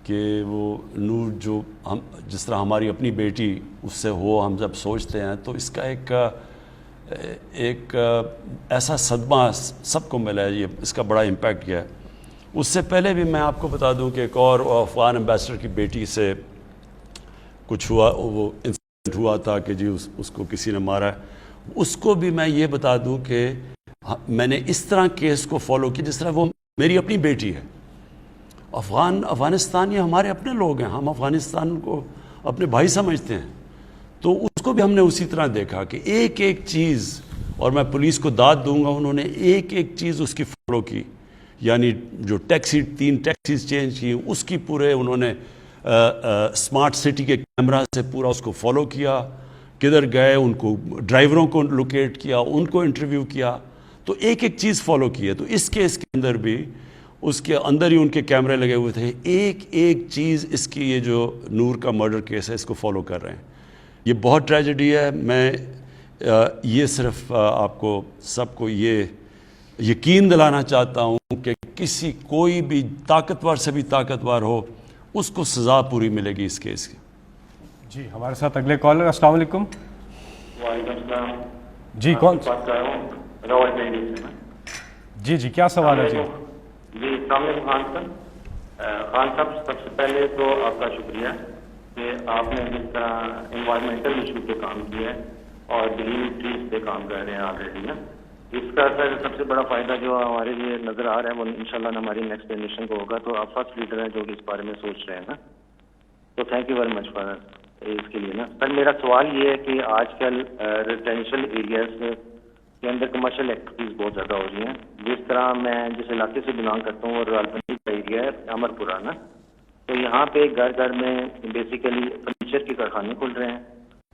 کہ وہ نور جو ہم جس طرح ہماری اپنی بیٹی اس سے ہو, ہم جب سوچتے ہیں تو اس کا ایک ایسا صدمہ سب کو ملا ہے. یہ اس کا بڑا امپیکٹ کیا ہے. اس سے پہلے بھی میں آپ کو بتا دوں کہ ایک اور افغان ایمبیسڈر کی بیٹی سے کچھ ہوا, وہ انسیڈنٹ ہوا تھا کہ جی اس کو کسی نے مارا ہے. اس کو بھی میں یہ بتا دوں کہ میں نے اس طرح کیس کو فالو کیا جس طرح وہ میری اپنی بیٹی ہے. افغانستان یہ ہمارے اپنے لوگ ہیں, ہم افغانستان کو اپنے بھائی سمجھتے ہیں. تو اس کو بھی ہم نے اسی طرح دیکھا کہ ایک ایک چیز, اور میں پولیس کو داد دوں گا, انہوں نے ایک ایک چیز اس کی فالو کی. یعنی جو 3 ٹیکسیز چینج کی, اس کی پورے انہوں نے اسمارٹ سٹی کے کیمرہ سے پورا اس کو فالو کیا. کدھر گئے ان کو ڈرائیوروں کو لوکیٹ کیا, ان کو انٹرویو کیا. تو ایک ایک چیز فالو کی ہے. تو اس کیس کے اندر بھی اس کے اندر ہی ان کے کیمرے لگے ہوئے تھے. ایک ایک چیز اس کی یہ جو نور کا مرڈر کیس ہے اس کو فالو کر رہے ہیں. یہ بہت ٹریجڈی ہے. میں یہ صرف آپ کو سب کو یہ یقین دلانا چاہتا ہوں کہ کوئی بھی طاقتور سے بھی طاقتور ہو, اس کو سزا پوری ملے گی اس کیس کی. جی ہمارے ساتھ اگلے کالر. السلام علیکم. وعلیکم السلام. جی کون؟ بات کر رہا ہوں راول پنڈی سے. جی کیا سوال ہے؟ جی السلام علیکم خان صاحب. خان صاحب سب سے پہلے تو آپ کا شکریہ کہ آپ نے جس طرح انوائرمنٹل ایشو پہ کام کیا ہے اور گرین ٹریز پہ کام کر رہے ہیں آلریڈی. اس کا سب سے بڑا فائدہ جو ہمارے لیے نظر آ رہا ہے وہ انشاءاللہ ہماری نیکسٹ جنریشن کو ہوگا. تو آپ فرسٹ لیڈر ہیں جو اس بارے میں سوچ رہے ہیں نا, تو thank you very much for اس کے لیے نا. سر میرا سوال یہ ہے کہ آج کل ریزیڈینشیل ایریاز کے اندر کمرشل ایکٹیویٹیز بہت زیادہ ہو رہی ہیں. جس طرح میں جس علاقے سے بلانگ کرتا ہوں, اور راولپنڈی کا ایریا ہے امرپورہ نا, تو یہاں پہ گھر گھر میں بیسیکلی فرنیچر کے کارخانے کھل رہے ہیں,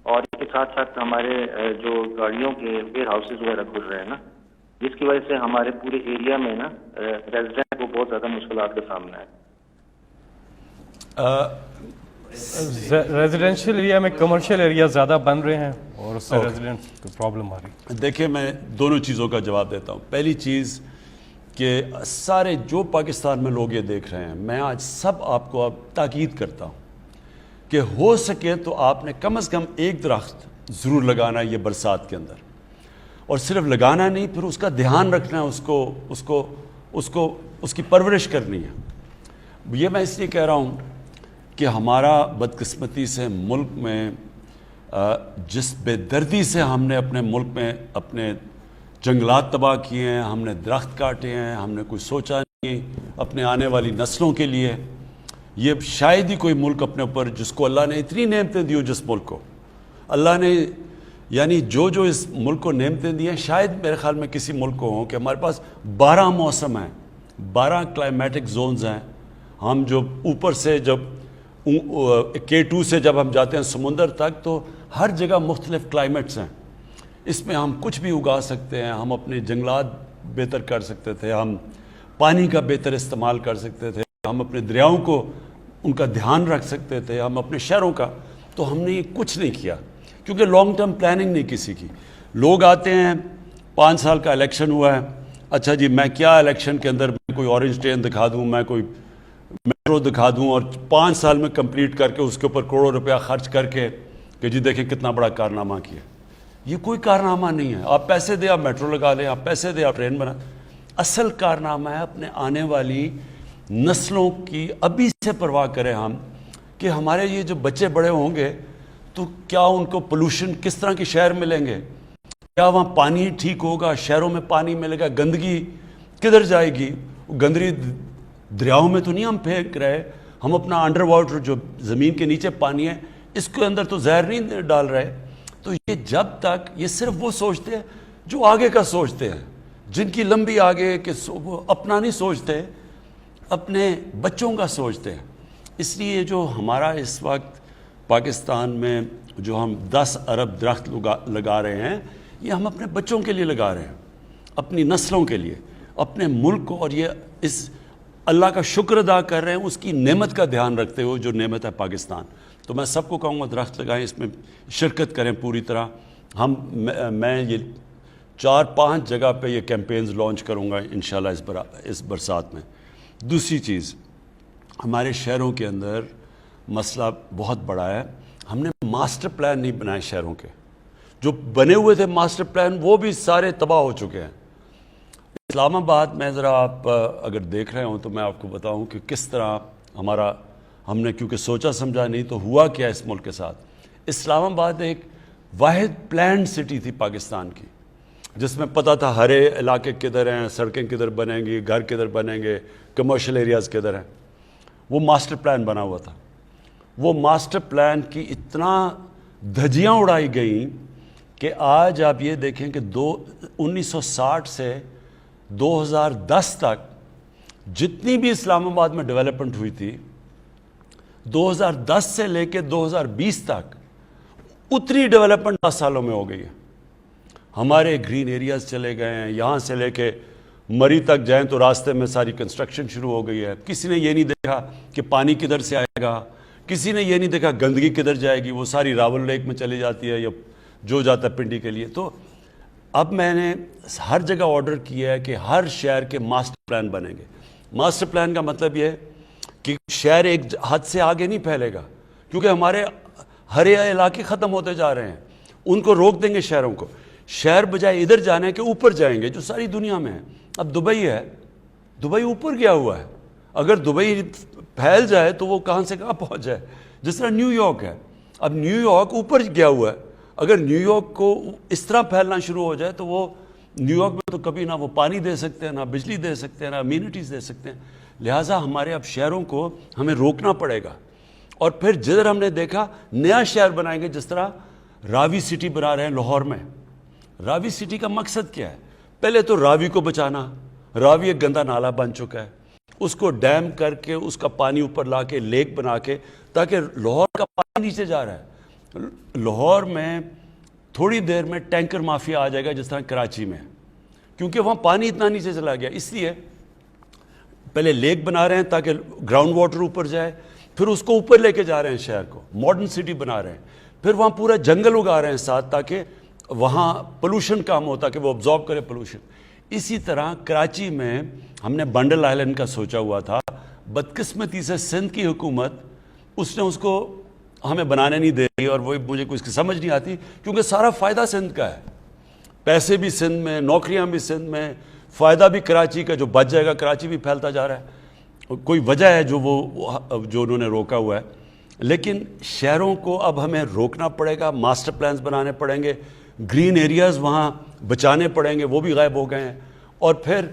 اور اس کے ساتھ ساتھ ہمارے جو گاڑیوں کے ویئر ہاؤسز وغیرہ کھل رہے ہیں نا, جس کی وجہ سے ہمارے پورے ایریا میں نا ریزیڈنٹ کو بہت زیادہ مشکلات کا سامنا ہے. ریزیڈینشیل ایریا میں کمرشل ایریا زیادہ بن رہے ہیں اور اس سے ریزیڈنٹ کو پرابلم آ رہی ہے. دیکھیں میں دونوں چیزوں کا جواب دیتا ہوں. پہلی چیز کہ سارے جو پاکستان میں لوگ یہ دیکھ رہے ہیں, میں آج سب آپ کو تاکید کرتا ہوں کہ ہو سکے تو آپ نے کم از کم ایک درخت ضرور لگانا ہے یہ برسات کے اندر, اور صرف لگانا نہیں, پھر اس کا دھیان رکھنا ہے, اس کی پرورش کرنی ہے. یہ میں اس لیے کہہ رہا ہوں کہ ہمارا بدقسمتی سے ملک میں جس بے دردی سے ہم نے اپنے ملک میں اپنے جنگلات تباہ کیے ہیں, ہم نے درخت کاٹے ہیں, ہم نے کوئی سوچا نہیں اپنے آنے والی نسلوں کے لیے. یہ شاید ہی کوئی ملک اپنے اوپر جس کو اللہ نے اتنی نعمتیں دی ہوں, جس ملک کو اللہ نے یعنی جو اس ملک کو نعمتیں دی ہیں, شاید میرے خیال میں کسی ملک کو ہوں کہ ہمارے پاس 12 موسم ہیں, 12 کلائمیٹک زونز ہیں. ہم جو اوپر سے جب K2 سے جب ہم جاتے ہیں سمندر تک, تو ہر جگہ مختلف کلائمیٹس ہیں. اس میں ہم کچھ بھی اگا سکتے ہیں, ہم اپنے جنگلات بہتر کر سکتے تھے, ہم پانی کا بہتر استعمال کر سکتے تھے, ہم اپنے دریاؤں کو ان کا دھیان رکھ سکتے تھے, ہم اپنے شہروں کا. تو ہم نے یہ کچھ نہیں کیا کیونکہ لانگ ٹرم پلاننگ نہیں کسی کی. لوگ آتے ہیں, 5 سال کا الیکشن ہوا ہے, اچھا جی میں کیا الیکشن کے اندر میں کوئی اورنج ٹرین دکھا دوں, میں کوئی میٹرو دکھا دوں, اور 5 سال میں کمپلیٹ کر کے اس کے اوپر کروڑوں روپیہ خرچ کر کے کہ جی دیکھیں کتنا بڑا کارنامہ کیا. یہ کوئی کارنامہ نہیں ہے. آپ پیسے دیں آپ میٹرو لگا لیں, آپ پیسے دیں آپ ٹرین بنا. اصل کارنامہ ہے اپنے آنے والی نسلوں کی ابھی سے پرواہ کریں ہم کہ ہمارے یہ جو بچے بڑے ہوں گے تو کیا ان کو پولوشن کس طرح کے شہر ملیں گے, کیا وہاں پانی ٹھیک ہوگا, شہروں میں پانی ملے گا, گندگی کدھر جائے گی, گندگی دریاؤں میں تو نہیں ہم پھینک رہے, ہم اپنا انڈر واٹر جو زمین کے نیچے پانی ہے اس کے اندر تو زہر نہیں ڈال رہے. تو یہ جب تک یہ صرف وہ سوچتے ہیں جو آگے کا سوچتے ہیں, جن کی لمبی آگے کہ وہ اپنا نہیں سوچتے, اپنے بچوں کا سوچتے ہیں. اس لیے جو ہمارا اس وقت پاکستان میں جو ہم 10 ارب درخت لگا رہے ہیں, یہ ہم اپنے بچوں کے لیے لگا رہے ہیں, اپنی نسلوں کے لیے, اپنے ملک کو, اور یہ اس اللہ کا شکر ادا کر رہے ہیں اس کی نعمت کا دھیان رکھتے ہوئے جو نعمت ہے پاکستان. تو میں سب کو کہوں گا درخت لگائیں, اس میں شرکت کریں پوری طرح. میں یہ 4-5 جگہ پہ یہ کیمپینز لانچ کروں گا انشاءاللہ اس برسات میں. دوسری چیز, ہمارے شہروں کے اندر مسئلہ بہت بڑا ہے, ہم نے ماسٹر پلان نہیں بنائے شہروں کے, جو بنے ہوئے تھے ماسٹر پلان وہ بھی سارے تباہ ہو چکے ہیں. اسلام آباد میں ذرا آپ اگر دیکھ رہے ہوں تو میں آپ کو بتاؤں کہ کس طرح ہم نے کیونکہ سوچا سمجھا نہیں تو ہوا کیا اس ملک کے ساتھ. اسلام آباد ایک واحد پلانڈ سٹی تھی پاکستان کی, جس میں پتہ تھا ہر علاقے کدھر ہیں, سڑکیں کدھر بنیں گی, گھر کدھر بنیں گے, کمرشل ایریاز کدھر ہیں. وہ ماسٹر پلان بنا ہوا تھا. وہ ماسٹر پلان کی اتنا دھجیاں اڑائی گئیں کہ آج آپ یہ دیکھیں کہ 1960 سے 2010 تک جتنی بھی اسلام آباد میں ڈیولپمنٹ ہوئی تھی, 2010 سے لے کے 2020 تک اتنی ڈیولپمنٹ 10 سالوں میں ہو گئی ہے. ہمارے گرین ایریاز چلے گئے ہیں, یہاں سے لے کے مری تک جائیں تو راستے میں ساری کنسٹرکشن شروع ہو گئی ہے. کسی نے یہ نہیں دیکھا کہ پانی کدھر سے آئے گا, کسی نے یہ نہیں دیکھا گندگی کدھر جائے گی, وہ ساری راول لیک میں چلی جاتی ہے یا جو جاتا ہے پنڈی کے لیے. تو اب میں نے ہر جگہ آرڈر کیا ہے کہ ہر شہر کے ماسٹر پلان بنیں گے. ماسٹر پلان کا مطلب یہ ہے کہ شہر ایک حد سے آگے نہیں پھیلے گا, کیونکہ ہمارے ہر علاقے ختم ہوتے جا رہے ہیں, ان کو روک دیں گے شہروں کو. شہر بجائے ادھر جانے کے اوپر جائیں گے جو ساری دنیا میں ہے. اب دبئی ہے, دبئی اوپر گیا ہوا ہے, اگر دبئی پھیل جائے تو وہ کہاں سے کہاں پہنچ جائے. جس طرح نیو یارک ہے, اب نیو یارک اوپر گیا ہوا ہے, اگر نیو یارک کو اس طرح پھیلنا شروع ہو جائے تو وہ نیو یارک میں تو کبھی نہ وہ پانی دے سکتے ہیں, نہ بجلی دے سکتے ہیں, نہ امینٹیز دے سکتے ہیں. لہٰذا ہمارے اب شہروں کو ہمیں روکنا پڑے گا. اور پھر جدھر ہم نے دیکھا نیا شہر بنائیں گے, جس طرح راوی سٹی بنا رہے ہیں لاہور میں. راوی سٹی کا مقصد کیا ہے؟ پہلے تو راوی کو بچانا. راوی ایک گندا نالا بن چکا ہے, اس کو ڈیم کر کے اس کا پانی اوپر لا کے لیک بنا کے, تاکہ لاہور کا پانی نیچے جا رہا ہے. لاہور میں تھوڑی دیر میں ٹینکر مافیا آ جائے گا جس طرح کراچی میں, کیونکہ وہاں پانی اتنا نیچے چلا گیا. اس لیے پہلے لیک بنا رہے ہیں تاکہ گراؤنڈ واٹر اوپر جائے, پھر اس کو اوپر لے کے جا رہے ہیں شہر کو, ماڈرن سٹی بنا رہے ہیں. پھر وہاں پورا جنگل اگا رہے ہیں ساتھ, تاکہ وہاں پولوشن کم ہو, تاکہ وہ ابزارب کرے پولوشن. اسی طرح کراچی میں ہم نے بنڈل آئلینڈ کا سوچا ہوا تھا. بدقسمتی سے سندھ کی حکومت اس نے اس کو ہمیں بنانے نہیں دے رہی, اور وہ مجھے کچھ سمجھ نہیں آتی, کیونکہ سارا فائدہ سندھ کا ہے. پیسے بھی سندھ میں, نوکریاں بھی سندھ میں, فائدہ بھی کراچی کا, جو بچ جائے گا کراچی بھی پھیلتا جا رہا ہے. کوئی وجہ ہے جو انہوں نے روکا ہوا ہے. لیکن شہروں کو اب ہمیں روکنا پڑے گا, ماسٹر پلانز بنانے پڑیں گے, گرین ایریاز وہاں بچانے پڑیں گے, وہ بھی غائب ہو گئے ہیں. اور پھر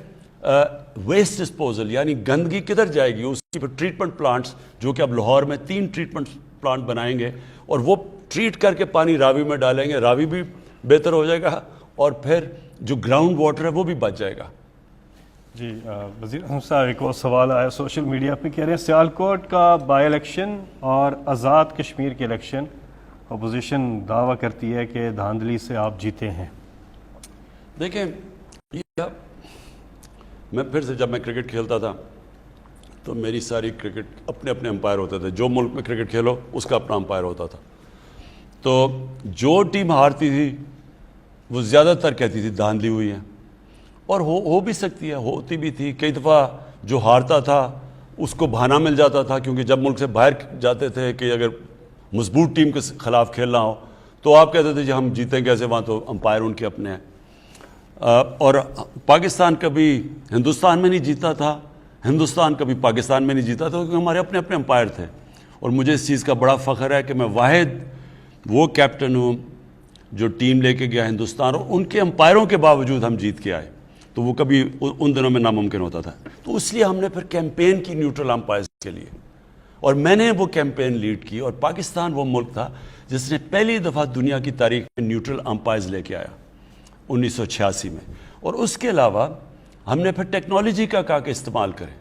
ویسٹ ڈسپوزل, یعنی گندگی کدھر جائے گی, اس کی ٹریٹمنٹ پلانٹس, جو کہ اب لاہور میں 3 ٹریٹمنٹ پلانٹ بنائیں گے, اور وہ ٹریٹ کر کے پانی راوی میں ڈالیں گے. راوی بھی بہتر ہو جائے گا, اور پھر جو گراؤنڈ واٹر ہے وہ بھی بچ جائے گا. جی وزیر اعظم صاحب, ایک اور سوال آیا سوشل میڈیا پہ, کہہ رہے ہیں سیالکوٹ کا بائی الیکشن اور آزاد کشمیر کے الیکشن, اپوزیشن دعویٰ کرتی ہے کہ دھاندلی سے آپ جیتے ہیں. دیکھیں, میں پھر سے جب میں کرکٹ کھیلتا تھا تو میری ساری کرکٹ اپنے اپنے امپائر ہوتے تھے. جو ملک میں کرکٹ کھیلو اس کا اپنا امپائر ہوتا تھا. تو جو ٹیم ہارتی تھی وہ زیادہ تر کہتی تھی دھاندلی ہوئی ہے, اور ہو بھی سکتی ہے, ہوتی بھی تھی. کئی دفعہ جو ہارتا تھا اس کو بہانہ مل جاتا تھا, کیونکہ جب ملک سے باہر جاتے تھے کہ اگر مضبوط ٹیم کے خلاف کھیلنا ہو تو آپ کہتے تھے کہ ہم جیتیں کیسے, وہاں تو امپائر ان کے اپنے ہیں. اور پاکستان کبھی ہندوستان میں نہیں جیتا تھا, ہندوستان کبھی پاکستان میں نہیں جیتا تھا کیونکہ ہمارے اپنے اپنے امپائر تھے. اور مجھے اس چیز کا بڑا فخر ہے کہ میں واحد وہ کیپٹن ہوں جو ٹیم لے کے گیا ہندوستان, اور ان کے امپائروں کے باوجود ہم جیت کے آئے. تو وہ کبھی ان دنوں میں ناممکن ہوتا تھا. تو اس لیے ہم نے پھر کیمپین کی نیوٹرل امپائرز کے لیے, اور میں نے وہ کیمپین لیڈ کی. اور پاکستان وہ ملک تھا جس نے پہلی دفعہ دنیا کی تاریخ میں نیوٹرل امپائرز لے کے آیا 1986 میں. اور اس کے علاوہ ہم نے پھر ٹیکنالوجی کا کہا کہ استعمال کریں.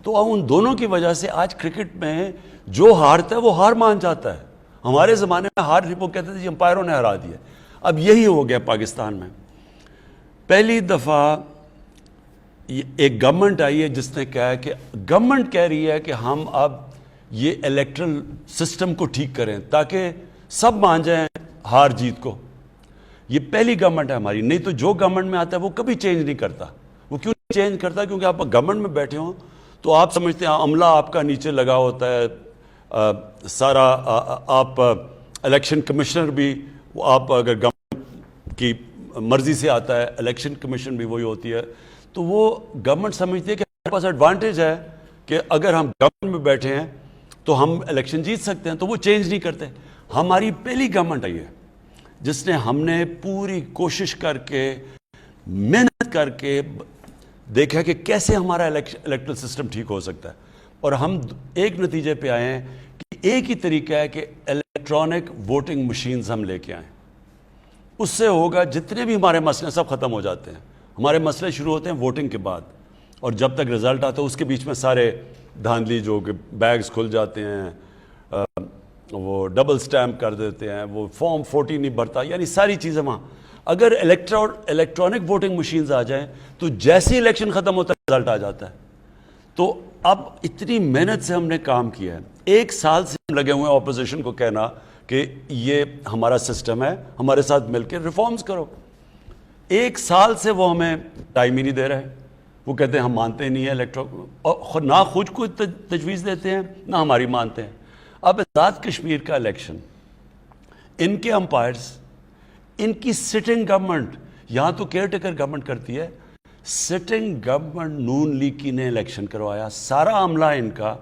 تو ان دونوں کی وجہ سے آج کرکٹ میں جو ہارتا ہے وہ ہار مان جاتا ہے. ہمارے زمانے میں ہار وہ کہتے تھے امپائروں نے ہرا دیا. اب یہی ہو گیا پاکستان میں. پہلی دفعہ ایک گورنمنٹ آئی ہے جس نے کہا کہ گورنمنٹ کہہ رہی ہے کہ ہم اب یہ الیکٹرل سسٹم کو ٹھیک کریں تاکہ سب مان جائیں ہار جیت کو. یہ پہلی گورنمنٹ ہے ہماری. نہیں تو جو گورنمنٹ میں آتا ہے وہ کبھی چینج نہیں کرتا. وہ کیوں نہیں چینج کرتا؟ کیونکہ آپ گورنمنٹ میں بیٹھے ہوں تو آپ سمجھتے ہیں عملہ آپ کا نیچے لگا ہوتا ہے سارا. آپ الیکشن کمشنر بھی آپ اگر گورنمنٹ کی مرضی سے آتا ہے, الیکشن کمیشن بھی وہی ہوتی ہے. تو وہ گورنمنٹ سمجھتی ہے کہ ہمارے پاس ایڈوانٹیج ہے کہ اگر ہم گورنمنٹ میں بیٹھے ہیں تو ہم الیکشن جیت سکتے ہیں, تو وہ چینج نہیں کرتے. ہماری پہلی گورنمنٹ آئی ہے جس نے ہم نے پوری کوشش کر کے محنت کر کے دیکھا کہ کیسے ہمارا الیکٹرل سسٹم ٹھیک ہو سکتا ہے. اور ہم ایک نتیجے پہ آئے ہیں کہ ایک ہی طریقہ ہے کہ الیکٹرانک ووٹنگ مشینز ہم لے کے آئیں. اس سے ہوگا جتنے بھی ہمارے مسئلے سب ختم ہو جاتے ہیں. ہمارے مسئلے شروع ہوتے ہیں ووٹنگ کے بعد, اور جب تک رزلٹ آتا ہے اس کے بیچ میں سارے دھاندلی جو کہ بیگز کھل جاتے ہیں, وہ ڈبل سٹیمپ کر دیتے ہیں, وہ فارم 40 نہیں بھرتا, یعنی ساری چیزیں وہاں. اگر الیکٹرانک ووٹنگ مشینز آ جائیں تو جیسے الیکشن ختم ہوتا ہے رزلٹ آ جاتا ہے. تو اب اتنی محنت سے ہم نے کام کیا ہے. 1 سال سے ہم لگے ہوئے ہیں اپوزیشن کو کہنا کہ یہ ہمارا سسٹم ہے, ہمارے ساتھ مل کے ریفارمز کرو. 1 سال سے وہ ہمیں ٹائم ہی نہیں دے رہے. وہ کہتے ہیں ہم مانتے نہیں ہیں اور نہ خود کو تجویز دیتے ہیں نہ ہماری مانتے ہیں. اب آزاد کشمیر کا الیکشن, ان کے امپائرز, ان کی سٹنگ گورنمنٹ, یہاں تو کیئر ٹیکر گورنمنٹ کرتی ہے, سٹنگ گورنمنٹ نون لیگ کی نے الیکشن کروایا. سارا عملہ ان کا,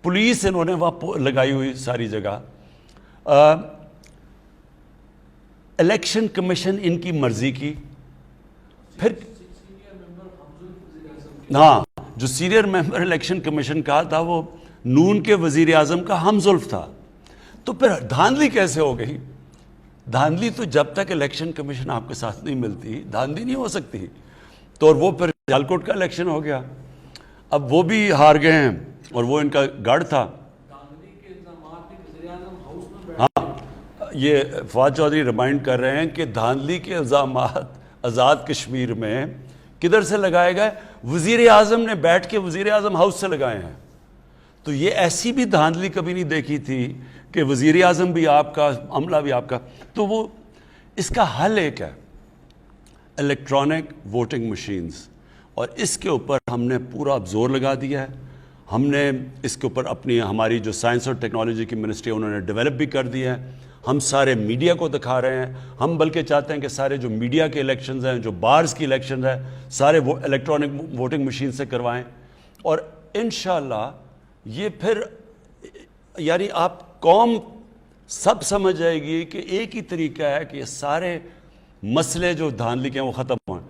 پولیس انہوں نے وہاں لگائی ہوئی ساری جگہ, الیکشن کمیشن ان کی مرضی کی. پھر ہاں, جو سینئر ممبر الیکشن کمیشن کا تھا وہ نون کے وزیر اعظم کا ہم زلف تھا. تو پھر دھاندلی کیسے ہو گئی؟ دھاندلی تو جب تک الیکشن کمیشن آپ کے ساتھ نہیں ملتی دھاندلی نہیں ہو سکتی. تو اور وہ پھر سیالکوٹ کا الیکشن ہو گیا, اب وہ بھی ہار گئے ہیں اور وہ ان کا گڑھ تھا. ہاں, یہ فواد چودھری ریمائنڈ کر رہے ہیں کہ دھاندلی کے الزامات آزاد کشمیر میں کدھر سے لگائے گئے؟ وزیر اعظم نے بیٹھ کے وزیر اعظم ہاؤس سے لگائے ہیں. تو یہ ایسی بھی دھاندلی کبھی نہیں دیکھی تھی کہ وزیر اعظم بھی آپ کا, عملہ بھی آپ کا. تو وہ اس کا حل ایک ہے, الیکٹرانک ووٹنگ مشینز, اور اس کے اوپر ہم نے پورا زور لگا دیا ہے. ہم نے اس کے اوپر اپنی ہماری جو سائنس اور ٹیکنالوجی کی منسٹری انہوں نے ڈیولپ بھی کر دی ہے. ہم سارے میڈیا کو دکھا رہے ہیں. ہم بلکہ چاہتے ہیں کہ سارے جو میڈیا کے الیکشنز ہیں, جو بارز کی الیکشنز ہیں, سارے وہ الیکٹرانک ووٹنگ مشین سے کروائیں. اور انشاءاللہ یہ پھر یعنی آپ قوم سب سمجھ جائے گی کہ ایک ہی طریقہ ہے کہ یہ سارے مسئلے جو دھاندلی کے ہیں وہ ختم ہوئیں.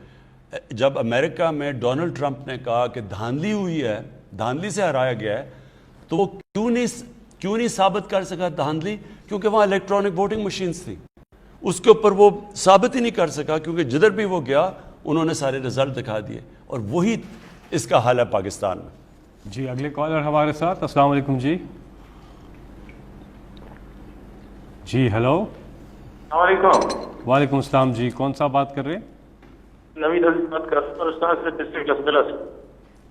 جب امریکہ میں ڈونلڈ ٹرمپ نے کہا کہ دھاندلی ہوئی ہے, دھاندلی سے ہرایا گیا ہے, تو وہ کیوں نہیں ثابت کر سکا دھاندلی؟ کیونکہ وہاں الیکٹرانک ووٹنگ مشینز تھی. اس کے اوپر وہ ثابت ہی نہیں کر سکا کیونکہ جدھر بھی وہ گیا انہوں نے سارے رزلٹ دکھا دیے. اور وہی اس کا حال ہے پاکستان میں. جی اگلے کالر ہمارے ساتھ. السلام علیکم. جی جی ہیلو. السلام علیکم. وعلیکم السلام. جی کون صاحب بات کر رہے ہیں؟ نوید عزیز بات کر رہا ہوں استاد سے, ڈسٹرکٹ لسبلا سے.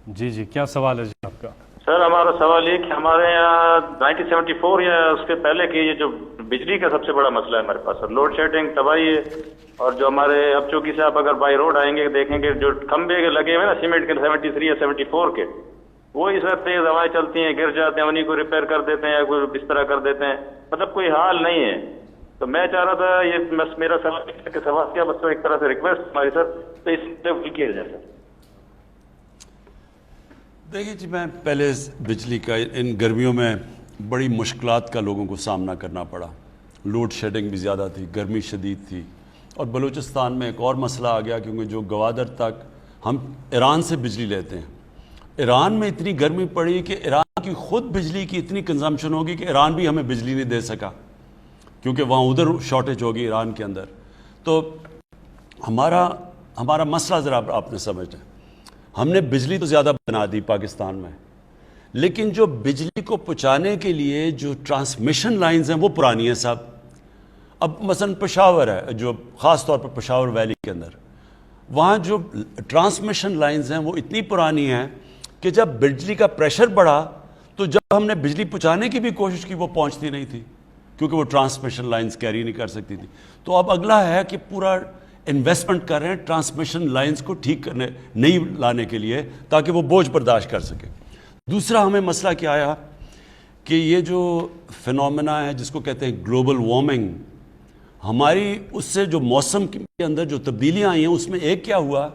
جی جی کیا سوال ہے جی آپ کا؟ سر ہمارا سوال یہ کہ ہمارے یہاں 1974 یا اس کے پہلے کی یہ جو بجلی کا سب سے بڑا مسئلہ ہے ہمارے پاس سر, لوڈ شیڈنگ تباہی ہے. اور جو ہمارے اب چونکہ سے آپ اگر بائی روڈ آئیں گے دیکھیں گے جو کھمبے کے لگے ہوئے نا سیمنٹ کے 73 یا 74 کے, وہ اس وقت تیز ہوائیں چلتی ہیں, گر جاتے ہیں, انہیں کو ریپیئر کر دیتے ہیں یا کوئی اس طرح کر دیتے ہیں, مطلب کوئی حال نہیں ہے. تو میں چاہ رہا تھا یہ میرا سوال کیا بس ایک طرح سے ریکویسٹ ہماری سر, تو اس سے کیا جائے سر. دیکھیے جی، میں پہلے بجلی کا ان گرمیوں میں بڑی مشکلات کا لوگوں کو سامنا کرنا پڑا. لوڈ شیڈنگ بھی زیادہ تھی، گرمی شدید تھی، اور بلوچستان میں ایک اور مسئلہ آ گیا کیونکہ جو گوادر تک ہم ایران سے بجلی لیتے ہیں، ایران میں اتنی گرمی پڑی کہ ایران کی خود بجلی کی اتنی کنزمپشن ہوگی کہ ایران بھی ہمیں بجلی نہیں دے سکا کیونکہ وہاں ادھر شارٹیج ہوگی ایران کے اندر. تو ہمارا مسئلہ ذرا آپ نے سمجھنا ہے. ہم نے بجلی تو زیادہ بنا دی پاکستان میں، لیکن جو بجلی کو پہنچانے کے لیے جو ٹرانسمیشن لائنز ہیں وہ پرانی ہیں صاحب. اب مثلا پشاور ہے، جو خاص طور پر پشاور ویلی کے اندر، وہاں جو ٹرانسمیشن لائنز ہیں وہ اتنی پرانی ہیں کہ جب بجلی کا پریشر بڑھا تو جب ہم نے بجلی پہنچانے کی بھی کوشش کی وہ پہنچتی نہیں تھی کیونکہ وہ ٹرانسمیشن لائنز کیری نہیں کر سکتی تھی. تو اب اگلا ہے کہ پورا انویسٹمنٹ کر رہے ہیں ٹرانسمیشن لائنز کو ٹھیک کرنے، نہیں لانے کے لیے، تاکہ وہ بوجھ برداشت کر سکے. دوسرا ہمیں مسئلہ کیا آیا کہ یہ جو فینومینا ہے جس کو کہتے ہیں گلوبل وارمنگ، ہماری اس سے جو موسم کے اندر جو تبدیلیاں آئی ہیں اس میں ایک کیا ہوا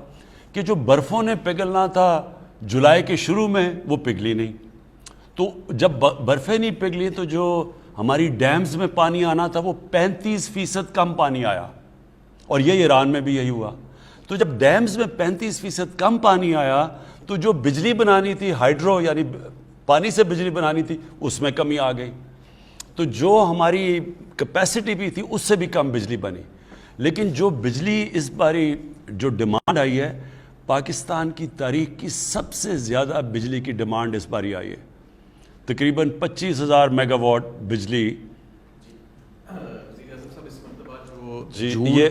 کہ جو برفوں نے پگھلنا تھا جولائی کے شروع میں وہ پگھلی نہیں. تو جب برفیں نہیں پگھلی تو جو ہماری ڈیمز میں پانی آنا تھا وہ 35% کم پانی آیا، اور یہ ایران میں بھی یہی ہوا. تو جب ڈیمز میں 35% کم پانی آیا تو جو بجلی بنانی تھی ہائیڈرو یعنی پانی سے بجلی بنانی تھی اس میں کمی آ گئی. تو جو ہماری کیپیسٹی بھی تھی اس سے بھی کم بجلی بنی. لیکن جو بجلی اس باری جو ڈیمانڈ آئی ہے، پاکستان کی تاریخ کی سب سے زیادہ بجلی کی ڈیمانڈ اس باری آئی ہے، تقریباً 25,000 میگا واٹ بجلی. جی یہ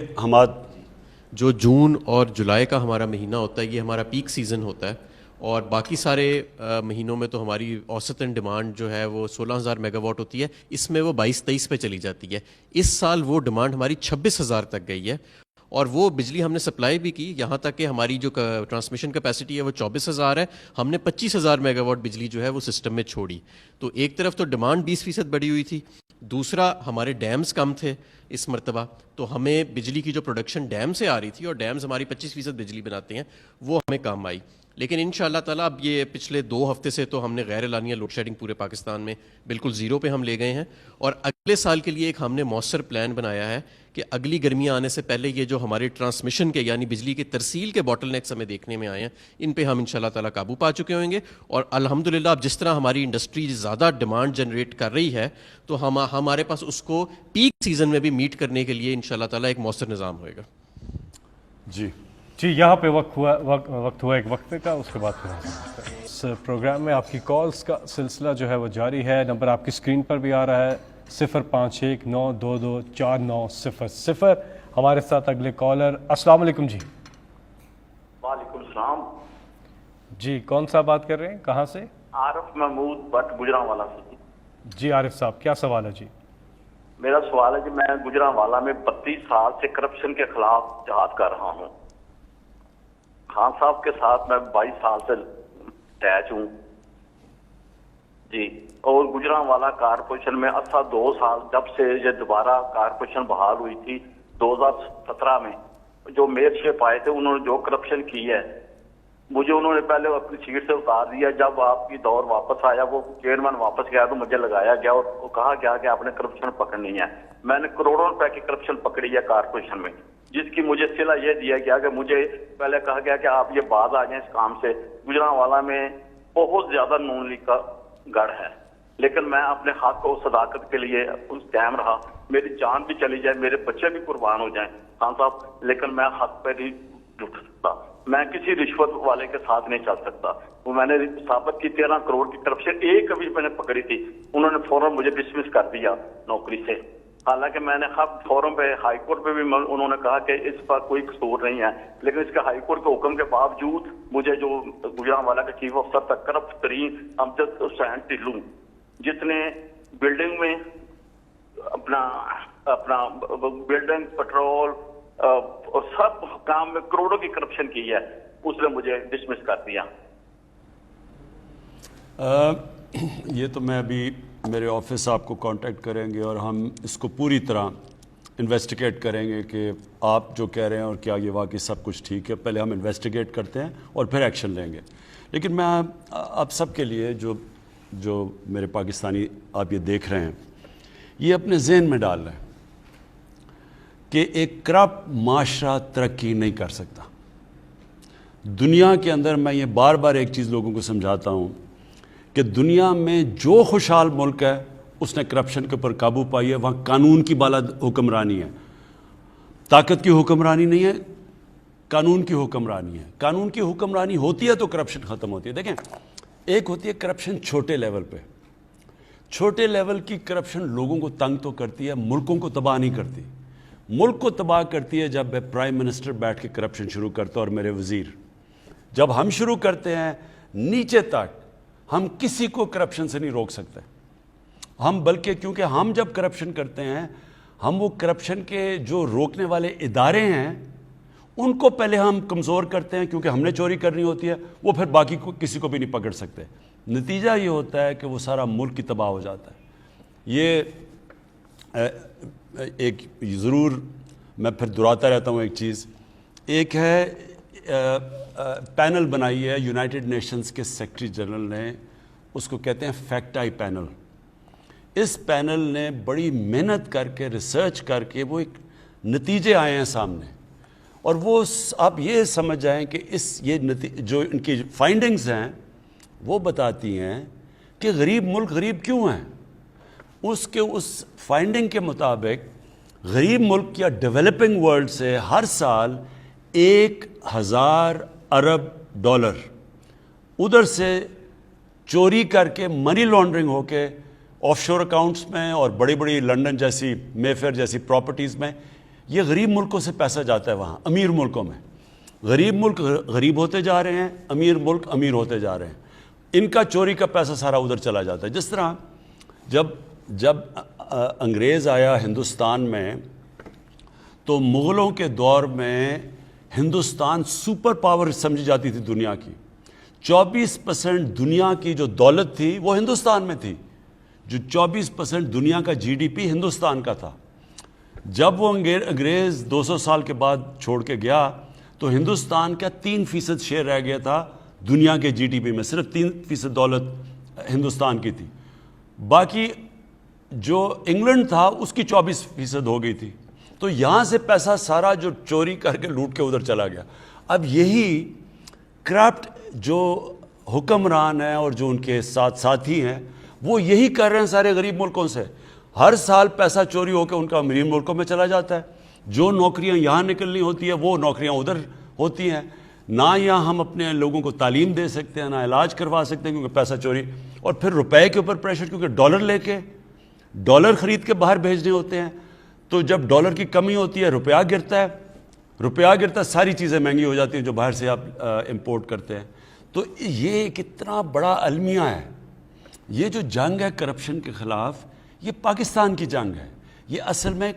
جو جون اور جولائی کا ہمارا مہینہ ہوتا ہے یہ ہمارا پیک سیزن ہوتا ہے، اور باقی سارے مہینوں میں تو ہماری اوسطاً ڈیمانڈ جو ہے وہ 16,000 میگا واٹ ہوتی ہے، اس میں وہ 22-23 پہ چلی جاتی ہے. اس سال وہ ڈیمانڈ ہماری 26,000 تک گئی ہے، اور وہ بجلی ہم نے سپلائی بھی کی یہاں تک کہ ہماری جو ٹرانسمیشن کیپیسٹی ہے وہ 24,000 ہے. ہم نے 25,000 میگا واٹ بجلی جو ہے وہ سسٹم میں چھوڑی. تو ایک طرف تو ڈیمانڈ 20% بڑھی ہوئی تھی، دوسرا ہمارے ڈیمز کم تھے اس مرتبہ، تو ہمیں بجلی کی جو پروڈکشن ڈیم سے آ رہی تھی، اور ڈیمز ہماری 25% بجلی بناتے ہیں، وہ ہمیں کام آئی. لیکن ان شاء اللہ تعالیٰ اب یہ پچھلے 2 ہفتے سے تو ہم نے غیر اعلانیہ لوڈ شیڈنگ پورے پاکستان میں بالکل زیرو پہ ہم لے گئے ہیں، اور اگلے سال کے لیے ایک ہم نے مؤثر پلان بنایا ہے کہ اگلی گرمیاں آنے سے پہلے یہ جو ہمارے ٹرانسمیشن کے یعنی بجلی کے ترسیل کے باٹل نیکس ہمیں دیکھنے میں آئے ہیں، ان پہ ہم ان شاء اللہ تعالیٰ قابو پا چکے ہوئیں گے. اور الحمدللہ اب جس طرح ہماری انڈسٹری زیادہ ڈیمانڈ جنریٹ کر رہی ہے تو ہمارے پاس اس کو پیک سیزن میں بھی میٹ کرنے کے لیے ان شاء اللہ تعالیٰ ایک مؤثر نظام ہوئے گا. جی یہاں پہ وقت ہوا ایک وقفے کا، اس کے بعد پھر اس پروگرام میں آپ کی کالز کا سلسلہ جو ہے وہ جاری ہے. نمبر آپ کی اسکرین پر بھی آ رہا ہے 0519224900. ہمارے ساتھ اگلے کالر. السلام علیکم جی. وعلیکم السلام جی، کون صاحب بات کر رہے ہیں، کہاں سے؟ عارف محمود بٹ گجرانوالا سے. جی عارف صاحب، کیا سوال ہے؟ جی میرا سوال ہے کہ میں گجرانوالا میں 32 سال سے کرپشن کے خلاف جہاد کر رہا ہوں. خان صاحب کے ساتھ میں 22 سال سے اٹیچ ہوں جی. اور گجرانوالا کارپوریشن میں 2 سال جب سے یہ دوبارہ کارپوریشن بحال ہوئی تھی 2017 میں، جو میئر شپ آئے تھے انہوں نے جو کرپشن کی ہے، مجھے انہوں نے پہلے اپنی سیٹ سے اتار دیا. جب آپ کی دور واپس آیا، وہ چیئرمین واپس گیا تو مجھے لگایا گیا اور کہا گیا کہ آپ نے کرپشن پکڑنی ہے. میں نے کروڑوں روپے کی کرپشن پکڑی ہے کارپوریشن میں، جس کی مجھے صلہ یہ دیا گیا کہ مجھے پہلے کہا گیا کہ آپ یہ باز آ جائیں اس کام سے. گجرانوالا میں بہت زیادہ نون لیگ کا گڑھ ہے، لیکن میں اپنے حق و صداقت کے لیے اس قائم رہا. میری جان بھی چلی جائے، میرے بچے بھی قربان ہو جائیں خان صاحب، لیکن میں حق پہ نہیں رک سکتا. میں کسی رشوت والے کے ساتھ نہیں چل سکتا. وہ میں نے ثابت کی 13 کروڑ کی کرپشن ایک کبھی میں نے پکڑی تھی، انہوں نے فوراً مجھے ڈسمس کر دیا نوکری سے. حالانکہ میں نے فورم پہ ہائی کورٹ پہ بھی انہوں نے کہا کہ اس پر کوئی قصور نہیں ہے، لیکن اس کے ہائی کورٹ کے حکم کے باوجود مجھے جو گجرانوالا کے چیف افسر تک کرپٹ ترین امجد حسین ٹلو، جتنے بلڈنگ میں اپنا بلڈنگ پٹرول اور سب کام میں کروڑوں کی کرپشن کی ہے، اس نے مجھے ڈسمس کر دیا. یہ تو میں ابھی میرے آفس آپ کو کانٹیکٹ کریں گے اور ہم اس کو پوری طرح انویسٹیگیٹ کریں گے کہ آپ جو کہہ رہے ہیں اور کیا یہ واقعی سب کچھ ٹھیک ہے. پہلے ہم انویسٹیگیٹ کرتے ہیں اور پھر ایکشن لیں گے. لیکن میں آپ سب کے لیے جو میرے پاکستانی آپ یہ دیکھ رہے ہیں یہ اپنے ذہن میں ڈال رہے ہیں کہ ایک کرپٹ معاشرہ ترقی نہیں کر سکتا. دنیا کے اندر میں یہ بار بار ایک چیز لوگوں کو سمجھاتا ہوں کہ دنیا میں جو خوشحال ملک ہے اس نے کرپشن کے اوپر قابو پائی ہے, وہاں قانون کی بالا حکمرانی ہے, طاقت کی حکمرانی نہیں ہے, قانون کی حکمرانی ہے. قانون کی حکمرانی ہوتی ہے تو کرپشن ختم ہوتی ہے. دیکھیں, ایک ہوتی ہے کرپشن چھوٹے لیول پہ. چھوٹے لیول کی کرپشن لوگوں کو تنگ تو کرتی ہے, ملکوں کو تباہ نہیں کرتی. ملک کو تباہ کرتی ہے جب پرائم منسٹر بیٹھ کے کرپشن شروع کرتا ہے اور میرے وزیر. جب ہم شروع کرتے ہیں نیچے تک, ہم کسی کو کرپشن سے نہیں روک سکتے. ہم بلکہ کیونکہ ہم جب کرپشن کرتے ہیں, ہم وہ کرپشن کے جو روکنے والے ادارے ہیں ان کو پہلے ہم کمزور کرتے ہیں, کیونکہ ہم نے چوری کرنی ہوتی ہے, وہ پھر باقی کو کسی کو بھی نہیں پکڑ سکتے. نتیجہ یہ ہوتا ہے کہ وہ سارا ملک کی تباہ ہو جاتا ہے. یہ ایک ضرور میں پھر دہراتا رہتا ہوں ایک چیز. ایک ہے پینل بنائی ہے یونائٹڈ نیشنز کے سیکرٹری جنرل نے, اس کو کہتے ہیں فیکٹ آئی پینل. اس پینل نے بڑی محنت کر کے ریسرچ کر کے وہ ایک نتیجے آئے ہیں سامنے, اور وہ آپ یہ سمجھ جائیں کہ جو ان کی فائنڈنگز ہیں وہ بتاتی ہیں کہ غریب ملک غریب کیوں ہیں. اس فائنڈنگ کے مطابق غریب ملک یا ڈیولپنگ ورلڈ سے ہر سال 1000 ارب ڈالر ادھر سے چوری کر کے منی لانڈرنگ ہو کے آف شور اکاؤنٹس میں اور بڑی بڑی لنڈن جیسی مے فیئر جیسی پراپرٹیز میں یہ غریب ملکوں سے پیسہ جاتا ہے وہاں امیر ملکوں میں. غریب ملک غریب ہوتے جا رہے ہیں, امیر ملک امیر ہوتے جا رہے ہیں. ان کا چوری کا پیسہ سارا ادھر چلا جاتا ہے. جس طرح جب انگریز آیا ہندوستان میں تو مغلوں کے دور میں ہندوستان سپر پاور سمجھی جاتی تھی دنیا کی. 24% دنیا کی جو دولت تھی وہ ہندوستان میں تھی. جو 24% دنیا کا جی ڈی پی ہندوستان کا تھا. جب وہ انگریز 200 سال کے بعد چھوڑ کے گیا تو ہندوستان کا 3% شیئر رہ گیا تھا دنیا کے جی ڈی پی میں. صرف 3% دولت ہندوستان کی تھی. باقی جو انگلینڈ تھا اس کی 24% ہو گئی تھی. تو یہاں سے پیسہ سارا جو چوری کر کے لوٹ کے ادھر چلا گیا. اب یہی کرپٹ جو حکمران ہیں اور جو ان کے ساتھ ساتھی ہیں وہ یہی کر رہے ہیں سارے غریب ملکوں سے. ہر سال پیسہ چوری ہو کے ان کا امیر ملکوں میں چلا جاتا ہے. جو نوکریاں یہاں نکلنی ہوتی ہے وہ نوکریاں ادھر ہوتی ہیں. نہ یہاں ہم اپنے لوگوں کو تعلیم دے سکتے ہیں, نہ علاج کروا سکتے ہیں کیونکہ پیسہ چوری. اور پھر روپے کے اوپر پریشر, کیونکہ ڈالر لے کے ڈالر خرید کے باہر بھیجنے ہوتے ہیں. تو جب ڈالر کی کمی ہوتی ہے روپیہ گرتا ہے, ساری چیزیں مہنگی ہو جاتی ہیں جو باہر سے آپ امپورٹ کرتے ہیں. تو یہ کتنا بڑا المیہ ہے. یہ جو جنگ ہے کرپشن کے خلاف, یہ پاکستان کی جنگ ہے. یہ اصل میں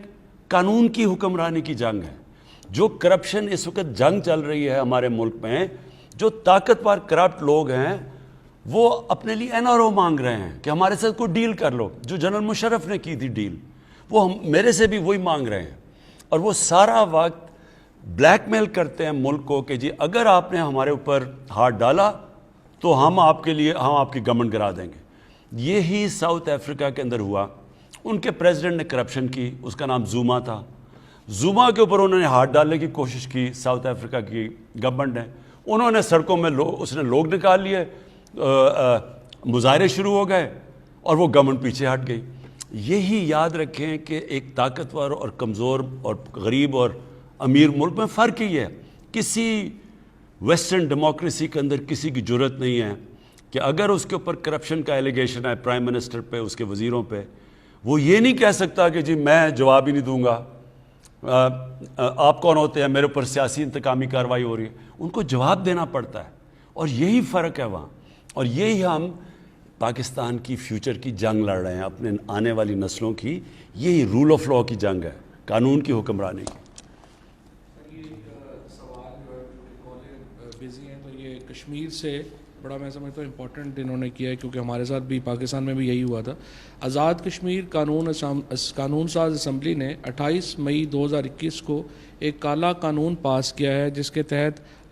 قانون کی حکمرانی کی جنگ ہے. جو کرپشن اس وقت جنگ چل رہی ہے ہمارے ملک میں, جو طاقتور کرپٹ لوگ ہیں وہ اپنے لیے این آر او مانگ رہے ہیں کہ ہمارے ساتھ کوئی ڈیل کر لو. جو جنرل مشرف نے کی تھی ڈیل, وہ میرے سے بھی وہی مانگ رہے ہیں. اور وہ سارا وقت بلیک میل کرتے ہیں ملک کو کہ جی اگر آپ نے ہمارے اوپر ہاتھ ڈالا تو ہم آپ کی گورنمنٹ گرا دیں گے. یہی ساؤتھ افریقہ کے اندر ہوا. ان کے پریزیڈنٹ نے کرپشن کی, اس کا نام زوما تھا. زوما کے اوپر انہوں نے ہاتھ ڈالنے کی کوشش کی ساؤتھ افریقہ کی گورنمنٹ نے. انہوں نے سڑکوں میں اس نے لوگ نکال لیے, مظاہرے شروع ہو گئے اور وہ گورنمنٹ پیچھے ہٹ گئی. یہی یاد رکھیں کہ ایک طاقتور اور کمزور اور غریب اور امیر ملک میں فرق ہی ہے. کسی ویسٹرن ڈیموکریسی کے اندر کسی کی جرت نہیں ہے کہ اگر اس کے اوپر کرپشن کا ایلیگیشن ہے پرائم منسٹر پہ, اس کے وزیروں پہ, وہ یہ نہیں کہہ سکتا کہ جی میں جواب ہی نہیں دوں گا, آپ کون ہوتے ہیں, میرے اوپر سیاسی انتقامی کارروائی ہو رہی ہے. ان کو جواب دینا پڑتا ہے. اور یہی فرق ہے وہاں. اور یہی ہم پاکستان کی فیوچر کی جنگ لڑ رہے ہیں, اپنے آنے والی نسلوں کی. یہی رول آف لا کی جنگ ہے, قانون کی حکمرانی کی. سوال بزی ہیں تو یہ کشمیر سے بڑا میں سمجھتا ہوں امپورٹنٹ انہوں نے کیا ہے, کیونکہ ہمارے ساتھ بھی پاکستان میں بھی یہی ہوا تھا. آزاد کشمیر قانون ساز اسمبلی نے 28 مئی 2021 کو ایک کالا قانون پاس کیا ہے جس کے تحت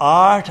8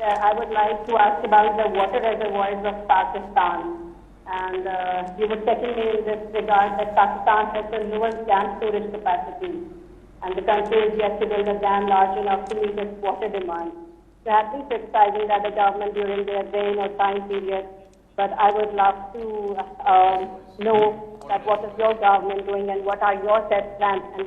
I would like to ask about the water reservoirs of Pakistan, and you were checking me in this regard that Pakistan has the lowest dam storage capacity, and the country is yet to build a dam large enough to meet its water demand. You have been criticizing that the government during their reign or time period, but I would love to know that what is your government doing and what are your set plans and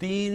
3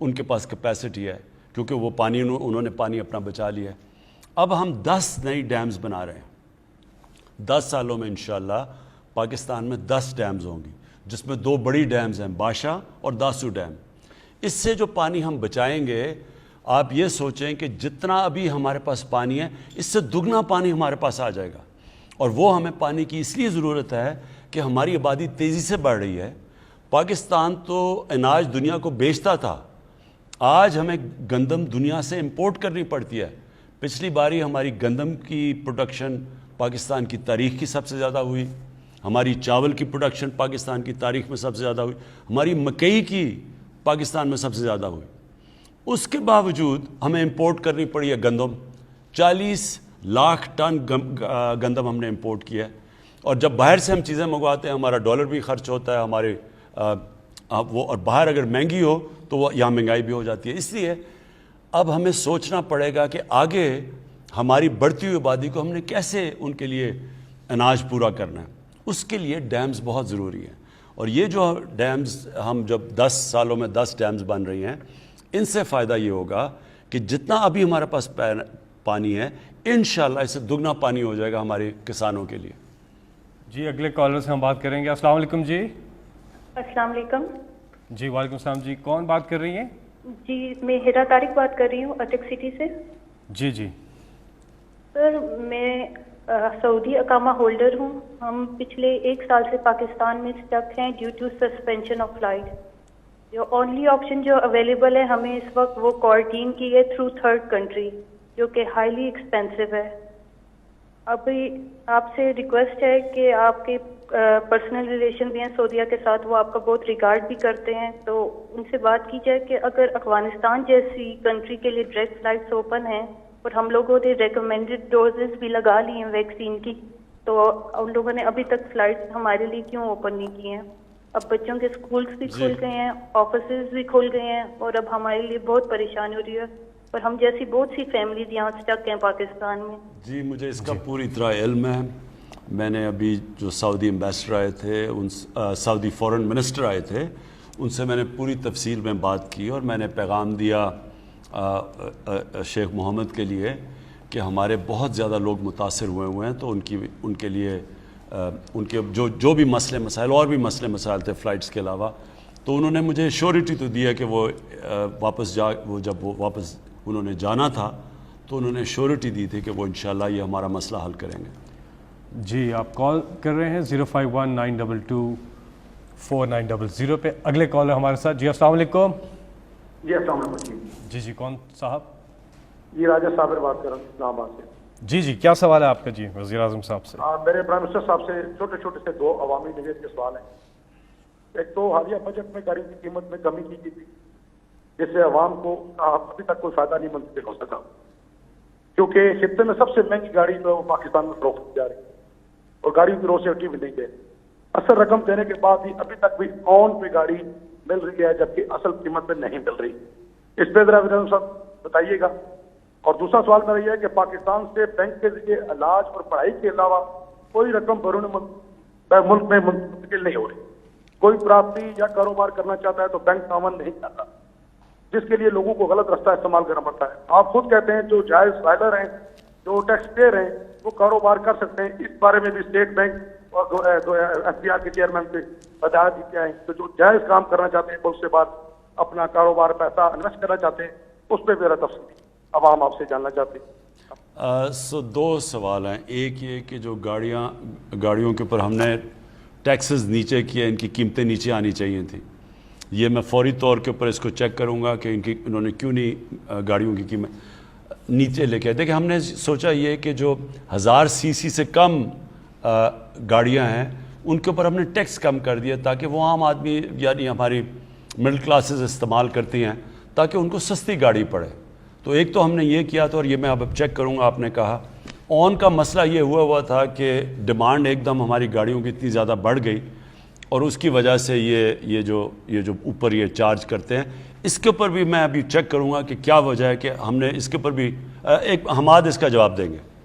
ان کے پاس capacity ہے کیونکہ وہ پانی انہوں نے پانی اپنا بچا لیا ہے. اب ہم 10 نئی ڈیمز بنا رہے ہیں. 10 سالوں میں انشاءاللہ پاکستان میں 10 ڈیمز ہوں گی, جس میں 2 بڑی ڈیمز ہیں, باشا اور داسو ڈیم. اس سے جو پانی ہم بچائیں گے, آپ یہ سوچیں کہ جتنا ابھی ہمارے پاس پانی ہے اس سے دگنا پانی ہمارے پاس آ جائے گا. اور وہ ہمیں پانی کی اس لیے ضرورت ہے کہ ہماری آبادی تیزی سے بڑھ رہی ہے. پاکستان تو اناج دنیا کو بیچتا تھا, آج ہمیں گندم دنیا سے امپورٹ کرنی پڑتی ہے. پچھلی باری ہماری گندم کی پروڈکشن پاکستان کی تاریخ کی سب سے زیادہ ہوئی, ہماری چاول کی پروڈکشن پاکستان کی تاریخ میں سب سے زیادہ ہوئی, ہماری مکئی کی پاکستان میں سب سے زیادہ ہوئی. اس کے باوجود ہمیں امپورٹ کرنی پڑی ہے گندم. 40 لاکھ ٹن گندم ہم نے امپورٹ کیا ہے. اور جب باہر سے ہم چیزیں منگواتے ہیں ہمارا ڈالر بھی خرچ ہوتا ہے ہمارے وہ, اور باہر اگر مہنگی ہو تو وہ یہاں مہنگائی بھی ہو جاتی ہے. اس لیے اب ہمیں سوچنا پڑے گا کہ آگے ہماری بڑھتی ہوئی آبادی کو ہم نے کیسے ان کے لیے اناج پورا کرنا ہے. اس کے لیے ڈیمز بہت ضروری ہیں. اور یہ جو ڈیمز ہم جب 10 سالوں میں 10 ڈیمز بن رہی ہیں, ان سے فائدہ یہ ہوگا کہ جتنا ابھی ہمارے پاس پانی ہے انشاءاللہ اس سے دگنا پانی ہو جائے گا ہمارے کسانوں کے لیے. جی اگلے کالر سے ہم بات کریں گے. السلام علیکم. جی السلام علیکم. جی وعلیکم السلام. جی کون بات کر رہی ہیں؟ جی میں ہیرا طارق بات کر رہی ہوں اٹک سٹی سے. جی جی سر میں سعودی اقامہ ہولڈر ہوں. ہم پچھلے 1 سال سے پاکستان میں اسٹک ہیں due to suspension of flight. جو اونلی آپشن جو اویلیبل ہے ہمیں اس وقت وہ کوارنٹین کی ہے تھرو 3rd کنٹری, جو کہ ہائیلی ایکسپینسو ہے. ابھی آپ سے ریکویسٹ ہے کہ آپ کے پرسنل ریلیشن بھی ہیں سعودیہ کے ساتھ, وہ آپ کا بہت ریگارڈ بھی کرتے ہیں, تو ان سے بات کی جائے کہ اگر افغانستان جیسی کنٹری کے لیے ڈائریکٹ فلائٹس اوپن ہیں اور ہم لوگوں نے ریکمینڈڈ ڈوزز بھی لگا لی ہیں ویکسین کی, تو ان لوگوں نے ابھی تک فلائٹس ہمارے لیے کیوں اوپن نہیں کی ہیں؟ اب بچوں کے اسکولس بھی کھل گئے ہیں, آفیسز بھی کھل گئے ہیں, اور اب ہمارے لیے بہت پریشانی ہو رہی ہے, اور ہم جیسی بہت سی فیملیز یہاں اسٹک ہیں پاکستان میں. جی مجھے اس کا پوری طرح علم ہے. میں نے ابھی جو سعودی ایمبیسڈر آئے تھے, سعودی فورن منسٹر آئے تھے, ان سے میں نے پوری تفصیل میں بات کی, اور میں نے پیغام دیا شیخ محمد کے لیے کہ ہمارے بہت زیادہ لوگ متاثر ہوئے ہیں, تو ان کے لیے ان کے جو بھی مسئلے مسائل, اور بھی مسئلے مسائل تھے فلائٹس کے علاوہ, تو انہوں نے مجھے شیورٹی تو دیا کہ وہ جب وہ واپس انہوں نے جانا تھا تو انہوں نے شیورٹی دی تھی کہ وہ انشاءاللہ یہ ہمارا مسئلہ حل کریں گے. جی آپ کال کر رہے ہیں 051922490 پہ. اگلے کال ہے ہمارے ساتھ. جی السلام علیکم. جی السلام علیکم. جی جی کون صاحب؟ جی راجہ صابر بات کر رہا ہوں اسلام آباد سے. جی جی کیا سوال ہے آپ کا؟ جی وزیر اعظم صاحب سے. میرے پرائم منسٹر صاحب سے چھوٹے چھوٹے سے 2 عوامی نوید کے سوال ہیں. ایک تو حالیہ بجٹ میں گاڑی کی قیمت میں کمی کی گئی تھی, جس سے عوام کو ابھی تک کوئی فائدہ نہیں منتقل ہو سکا, کیونکہ خطے میں سب سے مہنگی گاڑی جو پاکستان میں فروخت کی جا رہی ہے, اور گاڑی کی روسیٹی بھی نہیں ہے. اصل رقم دینے کے بعد بھی ابھی تک بھی آن پہ گاڑی مل رہی ہے, جبکہ اصل قیمت پہ نہیں مل رہی. اس پہ ذرا وزیر اعظم صاحب بتائیے گا. اور دوسرا سوال میرا یہ ہے کہ پاکستان سے بینک کے ذریعے علاج اور پڑھائی کے علاوہ کوئی رقم بیرون ملک میں منتقل نہیں ہو رہی. کوئی پراپرٹی یا کاروبار کرنا چاہتا ہے تو بینک تعاون نہیں کرتا, جس کے لیے لوگوں کو غلط راستہ استعمال کرنا پڑتا ہے. آپ خود کہتے ہیں جو جائز فائلر ہیں, جو ٹیکس پیئر ہیں, وہ کاروبار کر سکتے ہیں. اس بارے میں بھی اسٹیٹ بینک اور ایف بی آر کے چیئرمین سے ہدایت دی کیا ہے کہ جو جائز کام کرنا چاہتے ہیں, ملک سے بعد اپنا کاروبار پیسہ انویسٹ کرنا چاہتے ہیں, اس پہ میرا تفصیل عوام آپ سے جاننا چاہتے ہیں. 2 سوال ہیں. ایک یہ کہ جو گاڑیوں کے اوپر ہم نے ٹیکسز نیچے کیے, ان کی قیمتیں نیچے آنی چاہیے تھیں. یہ میں فوری طور کے اوپر اس کو چیک کروں گا کہ انہوں نے کیوں نہیں گاڑیوں کی قیمت نیچے لے کے. دیکھیں ہم نے سوچا یہ کہ جو 1000 cc سے کم گاڑیاں ہیں ان کے اوپر ہم نے ٹیکس کم کر دیا, تاکہ وہ عام آدمی یعنی ہماری مڈل کلاسز استعمال کرتی ہیں, تاکہ ان کو سستی گاڑی پڑے. تو ایک تو ہم نے یہ کیا تھا, اور یہ میں اب چیک کروں گا. آپ نے کہا آن کا مسئلہ یہ ہوا تھا کہ ڈیمانڈ ایک دم ہماری گاڑیوں کی اتنی زیادہ بڑھ گئی, اور اس کی وجہ سے یہ جو اوپر یہ چارج کرتے ہیں, اس کے اوپر بھی میں ابھی چیک کروں گا کہ کیا وجہ ہے کہ ہم نے اس کے اوپر بھی ایک حماد اس کا جواب دیں گے.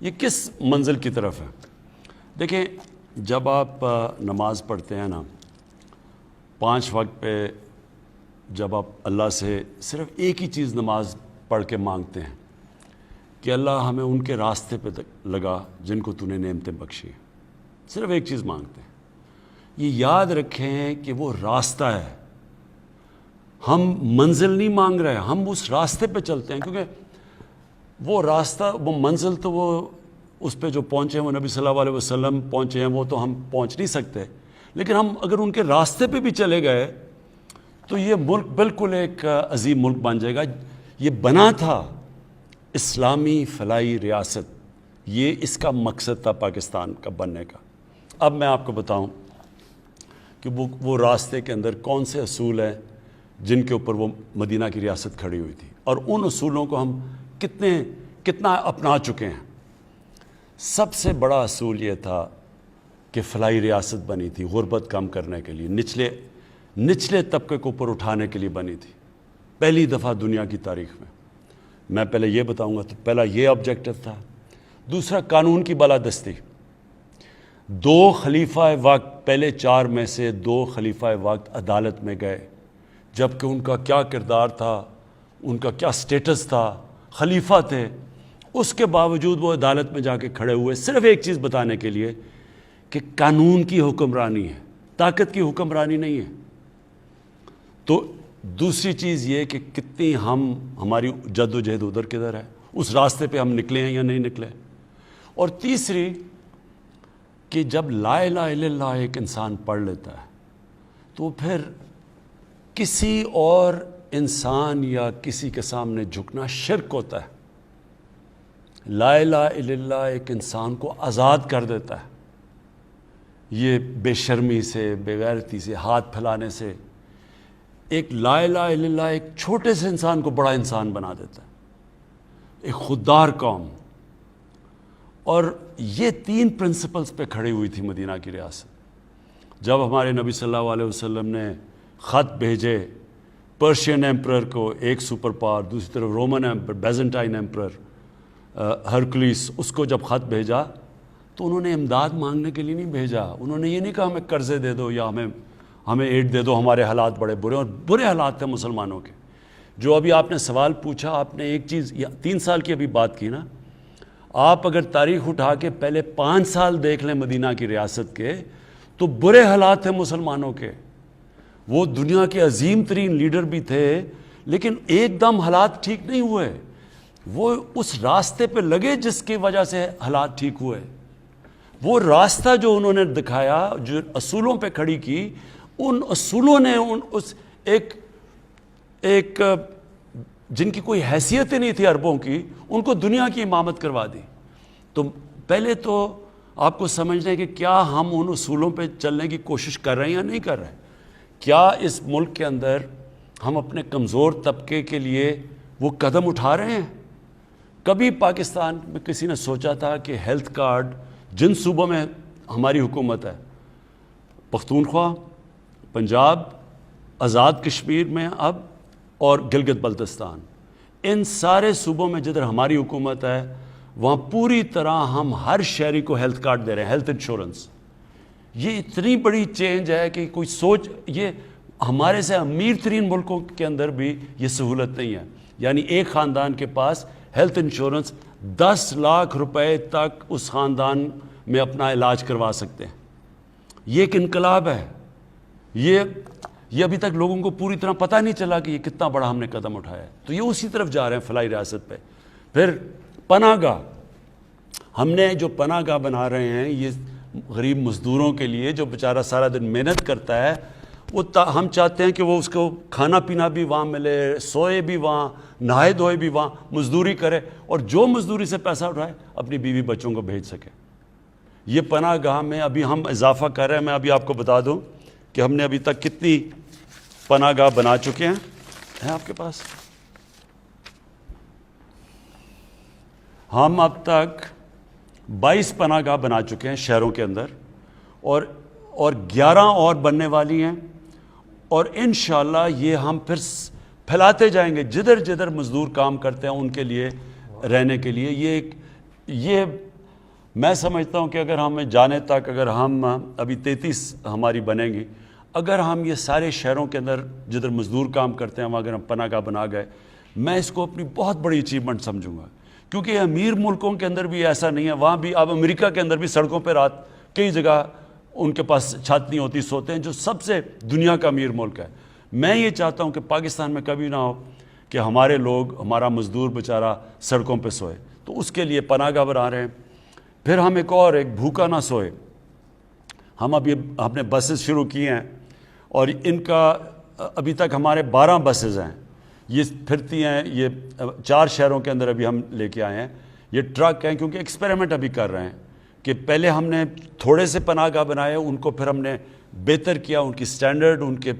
یہ کس منزل کی طرف ہے؟ دیکھیں جب آپ نماز پڑھتے ہیں نا 5 وقت پہ، جب آپ اللہ سے صرف ایک ہی چیز نماز پڑھ کے مانگتے ہیں کہ اللہ ہمیں ان کے راستے پہ لگا جن کو تو نے نعمتیں بخشی ہیں، صرف ایک چیز مانگتے ہیں، یہ یاد رکھیں کہ وہ راستہ ہے، ہم منزل نہیں مانگ رہے، ہم اس راستے پہ چلتے ہیں، کیونکہ وہ راستہ، وہ منزل تو وہ اس پہ جو پہنچے ہیں وہ نبی صلی اللہ علیہ وسلم پہنچے ہیں، وہ تو ہم پہنچ نہیں سکتے، لیکن ہم اگر ان کے راستے پہ بھی چلے گئے تو یہ ملک بالکل ایک عظیم ملک بن جائے گا۔ یہ بنا تھا اسلامی فلاحی ریاست، یہ اس کا مقصد تھا پاکستان کا بننے کا۔ اب میں آپ کو بتاؤں کہ وہ راستے کے اندر کون سے اصول ہیں جن کے اوپر وہ مدینہ کی ریاست کھڑی ہوئی تھی، اور ان اصولوں کو ہم کتنا اپنا چکے ہیں۔ سب سے بڑا اصول یہ تھا کہ فلاحی ریاست بنی تھی غربت کم کرنے کے لیے، نچلے طبقے کو اوپر اٹھانے کے لیے بنی تھی، پہلی دفعہ دنیا کی تاریخ میں پہلے یہ بتاؤں گا تو پہلا یہ آبجیکٹو تھا۔ دوسرا قانون کی بالادستی، 2 خلیفہ وقت، پہلے 4 میں سے 2 خلیفہ وقت عدالت میں گئے، جبکہ ان کا کیا کردار تھا، ان کا کیا سٹیٹس تھا، خلیفہ تھے، اس کے باوجود وہ عدالت میں جا کے کھڑے ہوئے صرف ایک چیز بتانے کے لیے کہ قانون کی حکمرانی ہے، طاقت کی حکمرانی نہیں ہے۔ تو دوسری چیز یہ کہ کتنی ہماری جد و جہد ادھر کدھر ہے، اس راستے پہ ہم نکلے ہیں یا نہیں نکلے۔ اور تیسری کہ جب لا الہ الا اللہ ایک انسان پڑھ لیتا ہے تو پھر کسی اور انسان یا کسی کے سامنے جھکنا شرک ہوتا ہے۔ لا الہ الا اللہ ایک انسان کو آزاد کر دیتا ہے، یہ بے شرمی سے، بے غیرتی سے، ہاتھ پھیلانے سے۔ ایک لا الہ الا اللہ ایک چھوٹے سے انسان کو بڑا انسان بنا دیتا ہے، ایک خوددار قوم۔ اور یہ 3 پرنسپلز پہ کھڑی ہوئی تھی مدینہ کی ریاست۔ جب ہمارے نبی صلی اللہ علیہ وسلم نے خط بھیجے پرشین ایمپرر کو، ایک سپر پاور، دوسری طرف رومن ایمپرر، بیزنٹائن ایمپرر ہرکلیس، اس کو جب خط بھیجا تو انہوں نے امداد مانگنے کے لیے نہیں بھیجا، انہوں نے یہ نہیں کہا ہمیں قرضے دے دو یا ہمیں ایڈ دے دو، ہمارے حالات بڑے برے، اور برے حالات تھے مسلمانوں کے۔ جو ابھی آپ نے سوال پوچھا، آپ نے ایک چیز 3 سال کی ابھی بات کی نا، آپ اگر تاریخ اٹھا کے پہلے 5 سال دیکھ لیں مدینہ کی ریاست کے تو برے حالات تھے مسلمانوں کے۔ وہ دنیا کے عظیم ترین لیڈر بھی تھے، لیکن ایک دم حالات ٹھیک نہیں ہوئے، وہ اس راستے پہ لگے جس کی وجہ سے حالات ٹھیک ہوئے۔ وہ راستہ جو انہوں نے دکھایا، جو اصولوں پہ کھڑی کی، ان اصولوں نے ایک جن کی کوئی حیثیت ہی نہیں تھی عربوں کی، ان کو دنیا کی امامت کروا دی۔ تو پہلے تو آپ کو سمجھنا ہے کہ کیا ہم ان اصولوں پہ چلنے کی کوشش کر رہے ہیں یا نہیں کر رہے ہیں۔ کیا اس ملک کے اندر ہم اپنے کمزور طبقے کے لیے وہ قدم اٹھا رہے ہیں؟ کبھی پاکستان میں کسی نے سوچا تھا کہ ہیلتھ کارڈ جن صوبوں میں ہماری حکومت ہے، پختونخوا، پنجاب، آزاد کشمیر میں اب، اور گلگت بلتستان، ان سارے صوبوں میں جدھر ہماری حکومت ہے وہاں پوری طرح ہم ہر شہری کو ہیلتھ کارڈ دے رہے ہیں، ہیلتھ انشورنس۔ یہ اتنی بڑی چینج ہے کہ کوئی سوچ، یہ ہمارے سے امیر ترین ملکوں کے اندر بھی یہ سہولت نہیں ہے۔ یعنی ایک خاندان کے پاس ہیلتھ انشورنس 10 لاکھ روپے تک اس خاندان میں اپنا علاج کروا سکتے ہیں۔ یہ ایک انقلاب ہے۔ یہ ابھی تک لوگوں کو پوری طرح پتہ نہیں چلا کہ یہ کتنا بڑا ہم نے قدم اٹھایا ہے۔ تو یہ اسی طرف جا رہے ہیں فلاحی ریاست پہ۔ پھر پناہ گاہ، ہم نے جو پناہ گاہ بنا رہے ہیں یہ غریب مزدوروں کے لیے، جو بیچارہ سارا دن محنت کرتا ہے، وہ ہم چاہتے ہیں کہ وہ اس کو کھانا پینا بھی وہاں ملے، سوئے بھی وہاں، نہائے دھوئے بھی وہاں، مزدوری کرے، اور جو مزدوری سے پیسہ اٹھائے اپنی بیوی بچوں کو بھیج سکے۔ یہ پناہ گاہ میں ابھی ہم اضافہ کر رہے ہیں۔ میں ابھی آپ کو بتا دوں کہ ہم نے ابھی تک کتنی پناہ گاہ بنا چکے ہیں آپ کے پاس؟ ہم اب تک 22 پناہ گاہ بنا چکے ہیں شہروں کے اندر، اور 11 اور بننے والی ہیں، اور انشاءاللہ یہ ہم پھر پھیلاتے جائیں گے جدھر جدھر مزدور کام کرتے ہیں ان کے لیے رہنے کے لیے۔ یہ میں سمجھتا ہوں کہ اگر ہمیں جانے تک، اگر ہم ابھی 33 ہماری بنیں گی، اگر ہم یہ سارے شہروں کے اندر جدھر مزدور کام کرتے ہیں وہاں اگر ہم پناہ گاہ بنا گئے، میں اس کو اپنی بہت بڑی اچیومنٹ سمجھوں گا. کیونکہ امیر ملکوں کے اندر بھی ایسا نہیں ہے، وہاں بھی اب امریکہ کے اندر بھی سڑکوں پہ رات کئی جگہ ان کے پاس چھت نہیں ہوتی، سوتے ہیں، جو سب سے دنیا کا امیر ملک ہے. میں یہ چاہتا ہوں کہ پاکستان میں کبھی نہ ہو کہ ہمارے لوگ، ہمارا مزدور بیچارہ سڑکوں پہ سوئے. تو اس کے لیے پناہ گاہ بنا رہے ہیں. پھر ہم ایک بھوکا نہ سوئے. ہم نے بسز شروع کی ہیں اور ان کا ابھی تک ہمارے 12 بسز ہیں، یہ پھرتی ہیں. یہ 4 شہروں کے اندر ابھی ہم لے کے آئے ہیں. یہ ٹرک ہیں کیونکہ ایکسپیریمنٹ ابھی کر رہے ہیں کہ پہلے ہم نے تھوڑے سے پناہ گاہ بنائے، ان کو پھر ہم نے بہتر کیا، ان کی سٹینڈرڈ، ان کے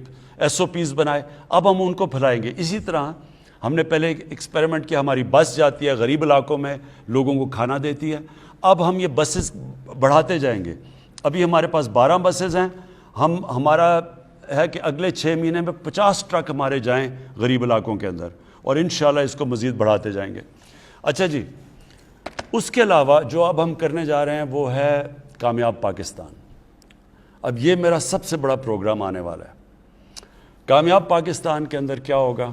SOPs بنائے، اب ہم ان کو پھیلائیں گے. اسی طرح ہم نے پہلے ایکسپیریمنٹ کیا، ہماری بس جاتی ہے غریب علاقوں میں، لوگوں کو کھانا دیتی ہے. اب ہم یہ بسز بڑھاتے جائیں گے. ابھی ہمارے پاس 12 بسز ہیں. ہمارا ہے کہ اگلے 6 مہینے میں 50 ٹرک ہمارے جائیں غریب علاقوں کے اندر، اور انشاءاللہ اس کو مزید بڑھاتے جائیں گے. اچھا جی، اس کے علاوہ جو اب ہم کرنے جا رہے ہیں وہ ہے کامیاب پاکستان. اب یہ میرا سب سے بڑا پروگرام آنے والا ہے. کامیاب پاکستان کے اندر کیا ہوگا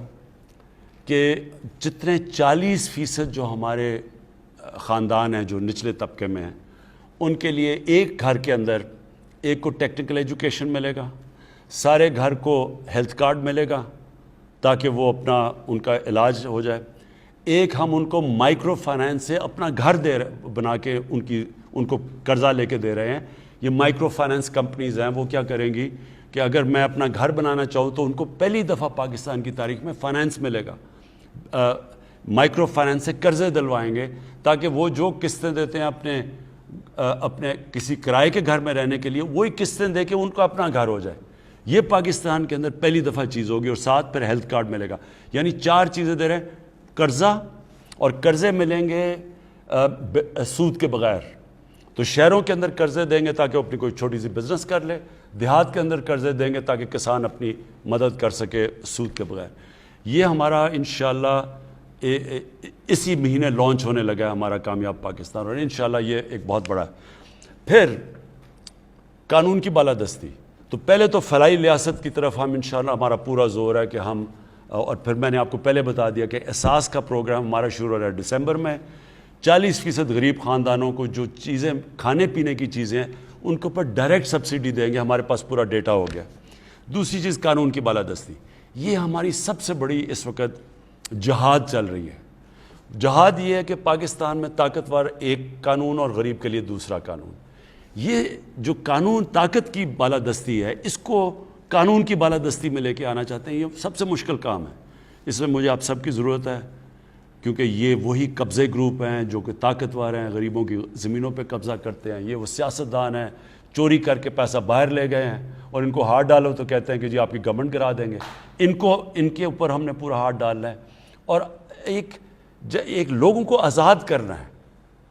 کہ جتنے 40% جو ہمارے خاندان ہیں جو نچلے طبقے میں ہیں، ان کے لیے ایک گھر کے اندر ایک کو ٹیکنیکل ایجوکیشن ملے گا، سارے گھر کو ہیلتھ کارڈ ملے گا تاکہ وہ ان کا علاج ہو جائے. ایک ہم ان کو مائکرو فائنانس سے اپنا گھر بنا کے ان کو قرضہ لے کے دے رہے ہیں. یہ مائکرو فائنانس کمپنیز ہیں، وہ کیا کریں گی کہ اگر میں اپنا گھر بنانا چاہوں تو ان کو پہلی دفعہ پاکستان کی تاریخ میں فائنانس ملے گا. مائکرو فائنانس سے قرضے دلوائیں گے تاکہ وہ جو قسطیں دیتے ہیں اپنے کسی کرائے کے گھر میں رہنے کے لیے، وہی قسطیں دے کے ان کو اپنا گھر ہو جائے. یہ پاکستان کے اندر پہلی دفعہ چیز ہوگی. اور ساتھ پھر ہیلتھ کارڈ ملے گا. یعنی 4 چیزیں دے رہے ہیں، قرضہ، اور قرضے ملیں گے سود کے بغیر. تو شہروں کے اندر قرضے دیں گے تاکہ وہ اپنی کوئی چھوٹی سی بزنس کر لے، دیہات کے اندر قرضے دیں گے تاکہ کسان اپنی مدد کر سکے سود کے بغیر. یہ ہمارا انشاءاللہ اسی مہینے لانچ ہونے لگا ہے ہمارا کامیاب پاکستان، اور انشاءاللہ یہ ایک بہت بڑا ہے. پھر قانون کی بالادستی. تو پہلے تو فلاحی ریاست کی طرف ہم انشاءاللہ ہمارا پورا زور ہے کہ ہم، اور پھر میں نے آپ کو پہلے بتا دیا کہ احساس کا پروگرام ہمارا شروع ہو رہا ہے دسمبر میں. 40% غریب خاندانوں کو جو چیزیں کھانے پینے کی چیزیں ہیں ان کے اوپر ڈائریکٹ سبسڈی دیں گے. ہمارے پاس پورا ڈیٹا ہو گیا. دوسری چیز قانون کی بالادستی. یہ ہماری سب سے بڑی اس وقت جہاد چل رہی ہے. جہاد یہ ہے کہ پاکستان میں طاقتور ایک قانون اور غریب کے لیے دوسرا قانون. یہ جو قانون طاقت کی بالادستی ہے، اس کو قانون کی بالادستی میں لے کے آنا چاہتے ہیں. یہ سب سے مشکل کام ہے. اس میں مجھے آپ سب کی ضرورت ہے کیونکہ یہ وہی قبضے گروپ ہیں جو کہ طاقتور ہیں، غریبوں کی زمینوں پہ قبضہ کرتے ہیں. یہ وہ سیاستدان ہیں، چوری کر کے پیسہ باہر لے گئے ہیں اور ان کو ہاتھ ڈالو تو کہتے ہیں کہ جی آپ کی گورنمنٹ گرا دیں گے. ان کے اوپر ہم نے پورا ہاتھ ڈالنا ہے اور ایک لوگوں کو آزاد کرنا ہے،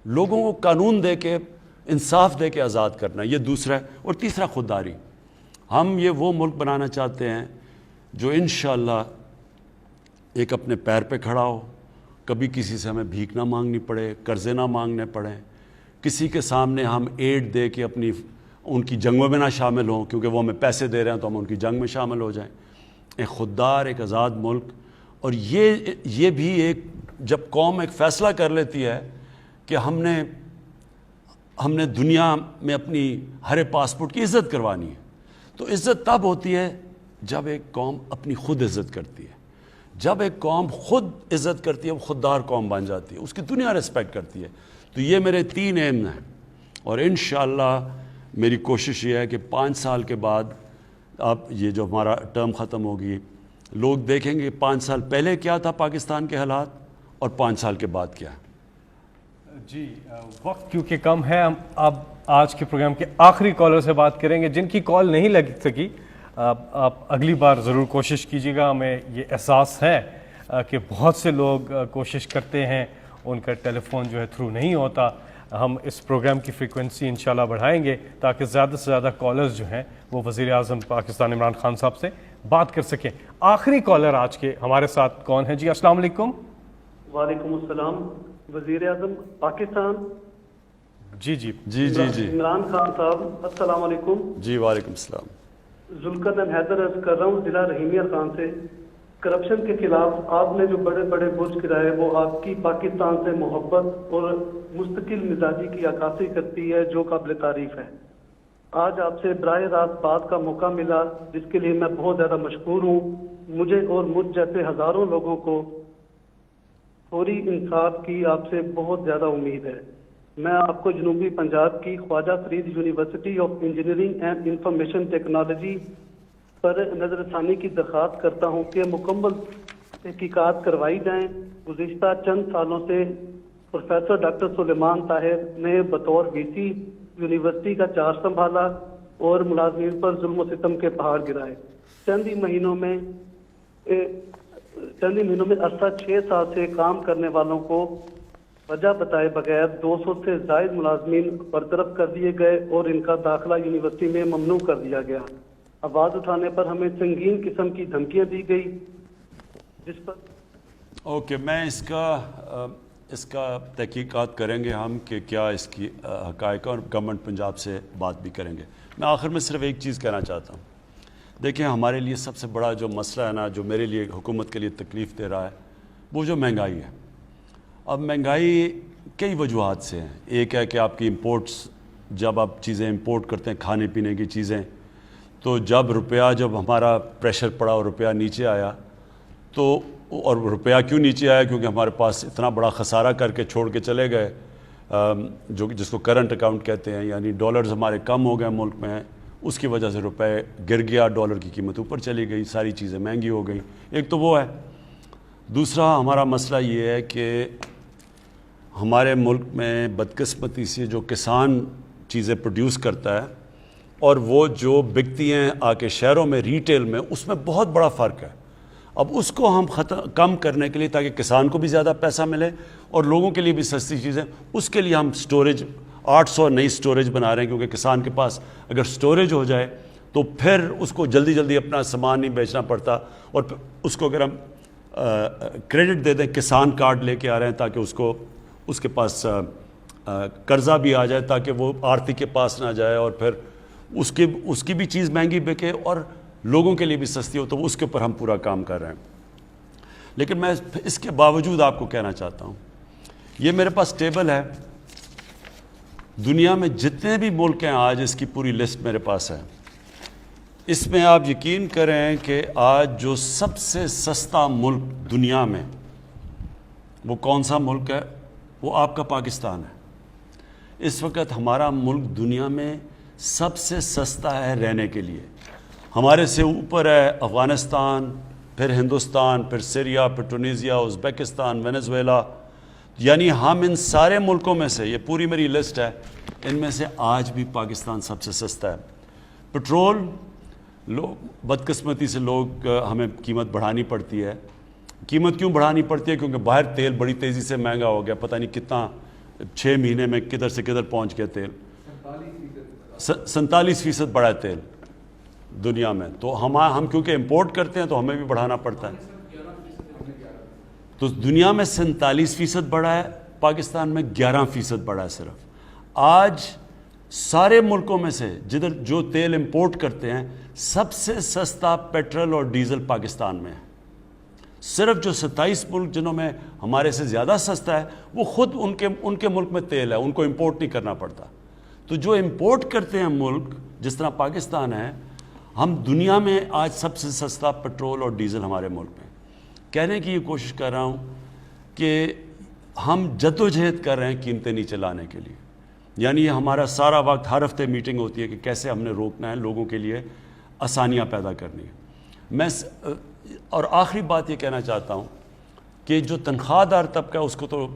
لوگوں کو قانون دے کے، انصاف دے کے آزاد کرنا ہے. یہ دوسرا ہے. اور تیسرا خودداری. ہم یہ وہ ملک بنانا چاہتے ہیں جو انشاءاللہ ایک اپنے پیر پہ کھڑا ہو. کبھی کسی سے ہمیں بھیک نہ مانگنی پڑے، قرضے نہ مانگنے پڑیں، کسی کے سامنے ہم ایڈ دے کے ان کی جنگوں میں نہ شامل ہوں کیونکہ وہ ہمیں پیسے دے رہے ہیں تو ہم ان کی جنگ میں شامل ہو جائیں. ایک خوددار، ایک آزاد ملک. اور یہ بھی ایک، جب قوم ایک فیصلہ کر لیتی ہے کہ ہم نے دنیا میں اپنی ہر پاسپورٹ کی عزت کروانی ہے، تو عزت تب ہوتی ہے جب ایک قوم اپنی خود عزت کرتی ہے. جب ایک قوم خود عزت کرتی ہے وہ خوددار قوم بن جاتی ہے، اس کی دنیا ریسپیکٹ کرتی ہے. تو یہ میرے 3 ایم ہیں اور انشاءاللہ میری کوشش یہ ہے کہ 5 سال کے بعد، اب یہ جو ہمارا ٹرم ختم ہوگی، لوگ دیکھیں گے 5 سال پہلے کیا تھا پاکستان کے حالات اور 5 سال کے بعد کیا ہے. جی وقت کیونکہ کم ہے، ہم اب آج کے پروگرام کے آخری کالر سے بات کریں گے. جن کی کال نہیں لگ سکی آپ اگلی بار ضرور کوشش کیجیے گا. ہمیں یہ احساس ہے کہ بہت سے لوگ کوشش کرتے ہیں، ان کا ٹیلی فون جو ہے تھرو نہیں ہوتا. ہم اس پروگرام کی فریکوینسی انشاءاللہ بڑھائیں گے تاکہ زیادہ سے زیادہ کالرز جو ہیں وہ وزیر اعظم پاکستان عمران خان صاحب سے بات کر سکیں. آخری کالر آج کے ہمارے ساتھ کون ہے؟ جی السلام علیکم. وعلیکم السلام. وزیر اعظم پاکستان. جی عمران خان صاحب السلام علیکم. جی وعلیکم السلام. ذوالقرنین حیدر عرض کر رہا ہوں ضلع رحیمیہ خان سے. کرپشن کے خلاف آپ نے جو بڑے بڑے برج گرائے وہ آپ کی پاکستان سے محبت اور مستقل مزاجی کی عکاسی کرتی ہے جو قابل تعریف ہے. آج آپ سے براہ راست بات کا موقع ملا جس کے لیے میں بہت زیادہ مشکور ہوں. مجھے اور مجھ جیسے ہزاروں لوگوں کو فوری انصاف کی آپ سے بہت زیادہ امید ہے. میں آپ کو جنوبی پنجاب کی Khwaja Farid university of engineering and information technology پر نظر ثانی کی درخواست کرتا ہوں کہ مکمل تحقیقات کروائی جائیں. گزشتہ چند سالوں سے پروفیسر ڈاکٹر سلیمان طاہر نے بطور وی سی یونیورسٹی کا چارج سنبھالا اور ملازمین پر ظلم و ستم کے پہاڑ گرائے. چند ہی مہینوں میں عرصہ 6 سال سے کام کرنے والوں کو وجہ بتائے بغیر 200 سے زائد ملازمین برطرف کر دیے گئے اور ان کا داخلہ یونیورسٹی میں ممنوع کر دیا گیا. آواز اٹھانے پر ہمیں سنگین قسم کی دھمکیاں دی گئی جس پر اوکے میں اس کا تحقیقات کریں گے ہم کہ کیا اس کی حقائق اور گورنمنٹ پنجاب سے بات بھی کریں گے. میں آخر میں صرف ایک چیز کہنا چاہتا ہوں. دیکھیں ہمارے لیے سب سے بڑا جو مسئلہ ہے نا جو میرے لیے حکومت کے لیے تکلیف دے رہا ہے وہ جو مہنگائی ہے. اب مہنگائی کئی وجوہات سے ہیں. ایک ہے کہ آپ کی امپورٹس جب آپ چیزیں امپورٹ کرتے ہیں کھانے پینے کی چیزیں تو جب ہمارا پریشر پڑا اور روپیہ نیچے آیا تو اور روپیہ کیوں نیچے آیا کیونکہ ہمارے پاس اتنا بڑا خسارہ کر کے چھوڑ کے چلے گئے جس کو کرنٹ اکاؤنٹ کہتے ہیں یعنی ڈالرز ہمارے کم ہو گئے ملک میں اس کی وجہ سے روپے گر گیا ڈالر کی قیمت اوپر چلی گئی ساری چیزیں مہنگی ہو گئی. ایک تو وہ ہے. دوسرا ہمارا مسئلہ یہ ہے کہ ہمارے ملک میں بدقسمتی سے جو کسان چیزیں پروڈیوس کرتا ہے اور وہ جو بکتی ہیں آ کے شہروں میں ریٹیل میں اس میں بہت بڑا فرق ہے. اب اس کو ہم کم کرنے کے لیے تاکہ کسان کو بھی زیادہ پیسہ ملے اور لوگوں کے لیے بھی سستی چیزیں اس کے لیے ہم سٹوریج 800 نئی سٹوریج بنا رہے ہیں کیونکہ کسان کے پاس اگر سٹوریج ہو جائے تو پھر اس کو جلدی جلدی اپنا سامان نہیں بیچنا پڑتا اور پھر اس کو اگر ہم کریڈٹ دے دیں کسان کارڈ لے کے آ رہے ہیں تاکہ اس کے پاس قرضہ بھی آ جائے تاکہ وہ آرتی کے پاس نہ جائے اور پھر اس کی بھی چیز مہنگی بکے اور لوگوں کے لیے بھی سستی ہو تو اس کے اوپر ہم پورا کام کر رہے ہیں. لیکن میں اس کے باوجود آپ کو کہنا چاہتا ہوں یہ میرے پاس ٹیبل ہے دنیا میں جتنے بھی ملک ہیں آج اس کی پوری لسٹ میرے پاس ہے. اس میں آپ یقین کریں کہ آج جو سب سے سستا ملک دنیا میں وہ کون سا ملک ہے وہ آپ کا پاکستان ہے. اس وقت ہمارا ملک دنیا میں سب سے سستا ہے رہنے کے لیے. ہمارے سے اوپر ہے افغانستان پھر ہندوستان پھر سیریا پھر ٹونیزیا ازبیکستان وینزویلا یعنی ہم ان سارے ملکوں میں سے یہ پوری میری لسٹ ہے ان میں سے آج بھی پاکستان سب سے سستا ہے. پٹرول بدقسمتی سے لوگ ہمیں قیمت بڑھانی پڑتی ہے. قیمت کیوں بڑھانی پڑتی ہے کیونکہ باہر تیل بڑی تیزی سے مہنگا ہو گیا پتہ نہیں کتنا 6 مہینے میں کدھر سے کدھر پہنچ گیا تیل 47% بڑھا ہے تیل دنیا میں. تو ہم کیونکہ امپورٹ کرتے ہیں تو ہمیں بھی بڑھانا پڑتا ہے. تو دنیا میں 47% بڑھا ہے پاکستان میں 11% بڑھا ہے صرف. آج سارے ملکوں میں سے جدھر جو تیل امپورٹ کرتے ہیں سب سے سستا پیٹرول اور ڈیزل پاکستان میں ہے. صرف جو 27 ملک جنہوں میں ہمارے سے زیادہ سستا ہے وہ خود ان کے ملک میں تیل ہے ان کو امپورٹ نہیں کرنا پڑتا. تو جو امپورٹ کرتے ہیں ملک جس طرح پاکستان ہے ہم دنیا میں آج سب سے سستا پیٹرول اور ڈیزل ہمارے ملک میں. کہنے کی یہ کوشش کر رہا ہوں کہ ہم جدوجہد کر رہے ہیں قیمتیں نیچے لانے کے لیے. یعنی یہ ہمارا سارا وقت ہر ہفتے میٹنگ ہوتی ہے کہ کیسے ہم نے روکنا ہے لوگوں کے لیے آسانیاں پیدا کرنی ہے. اور آخری بات یہ کہنا چاہتا ہوں کہ جو تنخواہ دار طبقہ اس کو تو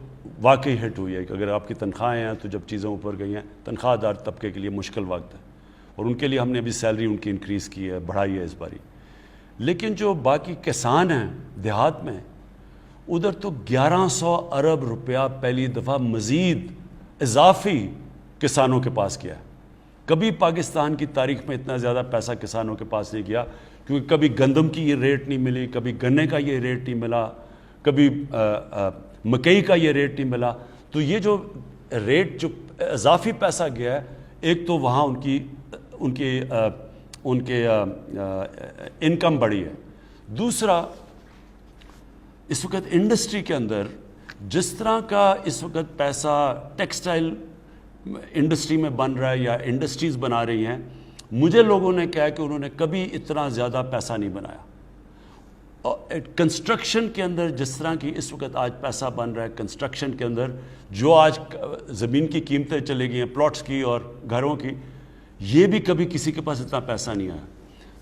واقعی ہٹ ہوئی ہے کہ اگر آپ کی تنخواہیں ہیں تو جب چیزیں اوپر گئی ہیں تنخواہ دار طبقے کے لیے مشکل وقت ہے اور ان کے لیے ہم نے ابھی سیلری ان کی انکریز کی ہے بڑھائی ہے اس باری. لیکن جو باقی کسان ہیں دیہات میں ادھر تو 1100 ارب روپیہ پہلی دفعہ مزید اضافی کسانوں کے پاس کیا ہے. کبھی پاکستان کی تاریخ میں اتنا زیادہ پیسہ کسانوں کے پاس نہیں گیا کیونکہ کبھی گندم کی یہ ریٹ نہیں ملی کبھی گنے کا یہ ریٹ نہیں ملا کبھی مکئی کا یہ ریٹ نہیں ملا. تو یہ جو ریٹ جو اضافی پیسہ گیا ہے، ایک تو وہاں ان کے انکم بڑھی ہے، دوسرا اس وقت انڈسٹری کے اندر جس طرح کا اس وقت پیسہ ٹیکسٹائل انڈسٹری میں بن رہا ہے یا انڈسٹریز بنا رہی ہیں، مجھے لوگوں نے کہا کہ انہوں نے کبھی اتنا زیادہ پیسہ نہیں بنایا. کنسٹرکشن کے اندر جس طرح کی اس وقت آج پیسہ بن رہا ہے کنسٹرکشن کے اندر، جو آج زمین کی قیمتیں چلے گئی ہیں پلاٹس کی اور گھروں کی، یہ بھی کبھی کسی کے پاس اتنا پیسہ نہیں آیا.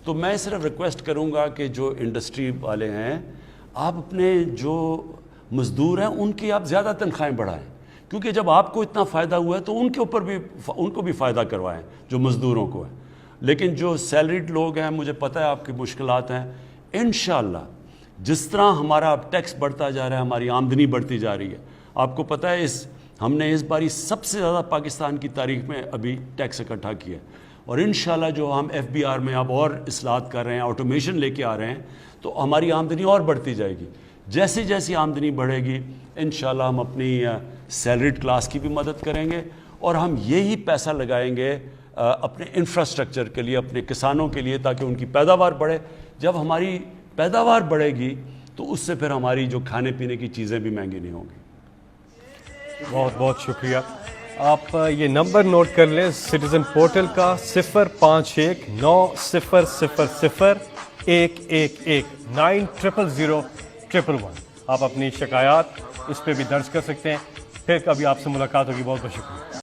تو میں صرف ریکویسٹ کروں گا کہ جو انڈسٹری والے ہیں، آپ اپنے جو مزدور ہیں ان کی آپ زیادہ تنخواہیں بڑھائیں، کیونکہ جب آپ کو اتنا فائدہ ہوا ہے تو ان کو بھی فائدہ کروائیں جو مزدوروں کو ہے. لیکن جو سیلریڈ لوگ ہیں، مجھے پتہ ہے آپ کی مشکلات ہیں، انشاءاللہ جس طرح ہمارا اب ٹیکس بڑھتا جا رہا ہے، ہماری آمدنی بڑھتی جا رہی ہے. آپ کو پتہ ہے ہم نے اس باری سب سے زیادہ پاکستان کی تاریخ میں ابھی ٹیکس اکٹھا کیا ہے، اور انشاءاللہ جو ہم FBR میں اب اور اصلاحات کر رہے ہیں، آٹومیشن لے کے آ رہے ہیں، تو ہماری آمدنی اور بڑھتی جائے گی. جیسی جیسی آمدنی بڑھے گی انشاءاللہ ہم اپنی سیلریڈ کلاس کی بھی مدد کریں گے، اور ہم یہی پیسہ لگائیں گے اپنے انفراسٹرکچر کے لیے، اپنے کسانوں کے لیے، تاکہ ان کی پیداوار بڑھے. جب ہماری پیداوار بڑھے گی تو اس سے پھر ہماری جو کھانے پینے کی چیزیں بھی مہنگی نہیں ہوں گی. بہت بہت شکریہ. آپ یہ نمبر نوٹ کر لیں سٹیزن پورٹل کا 051900111 آپ اپنی شکایات اس پہ بھی درج کر سکتے ہیں. پھر کبھی آپ سے ملاقات ہوگی. بہت بہت شکریہ.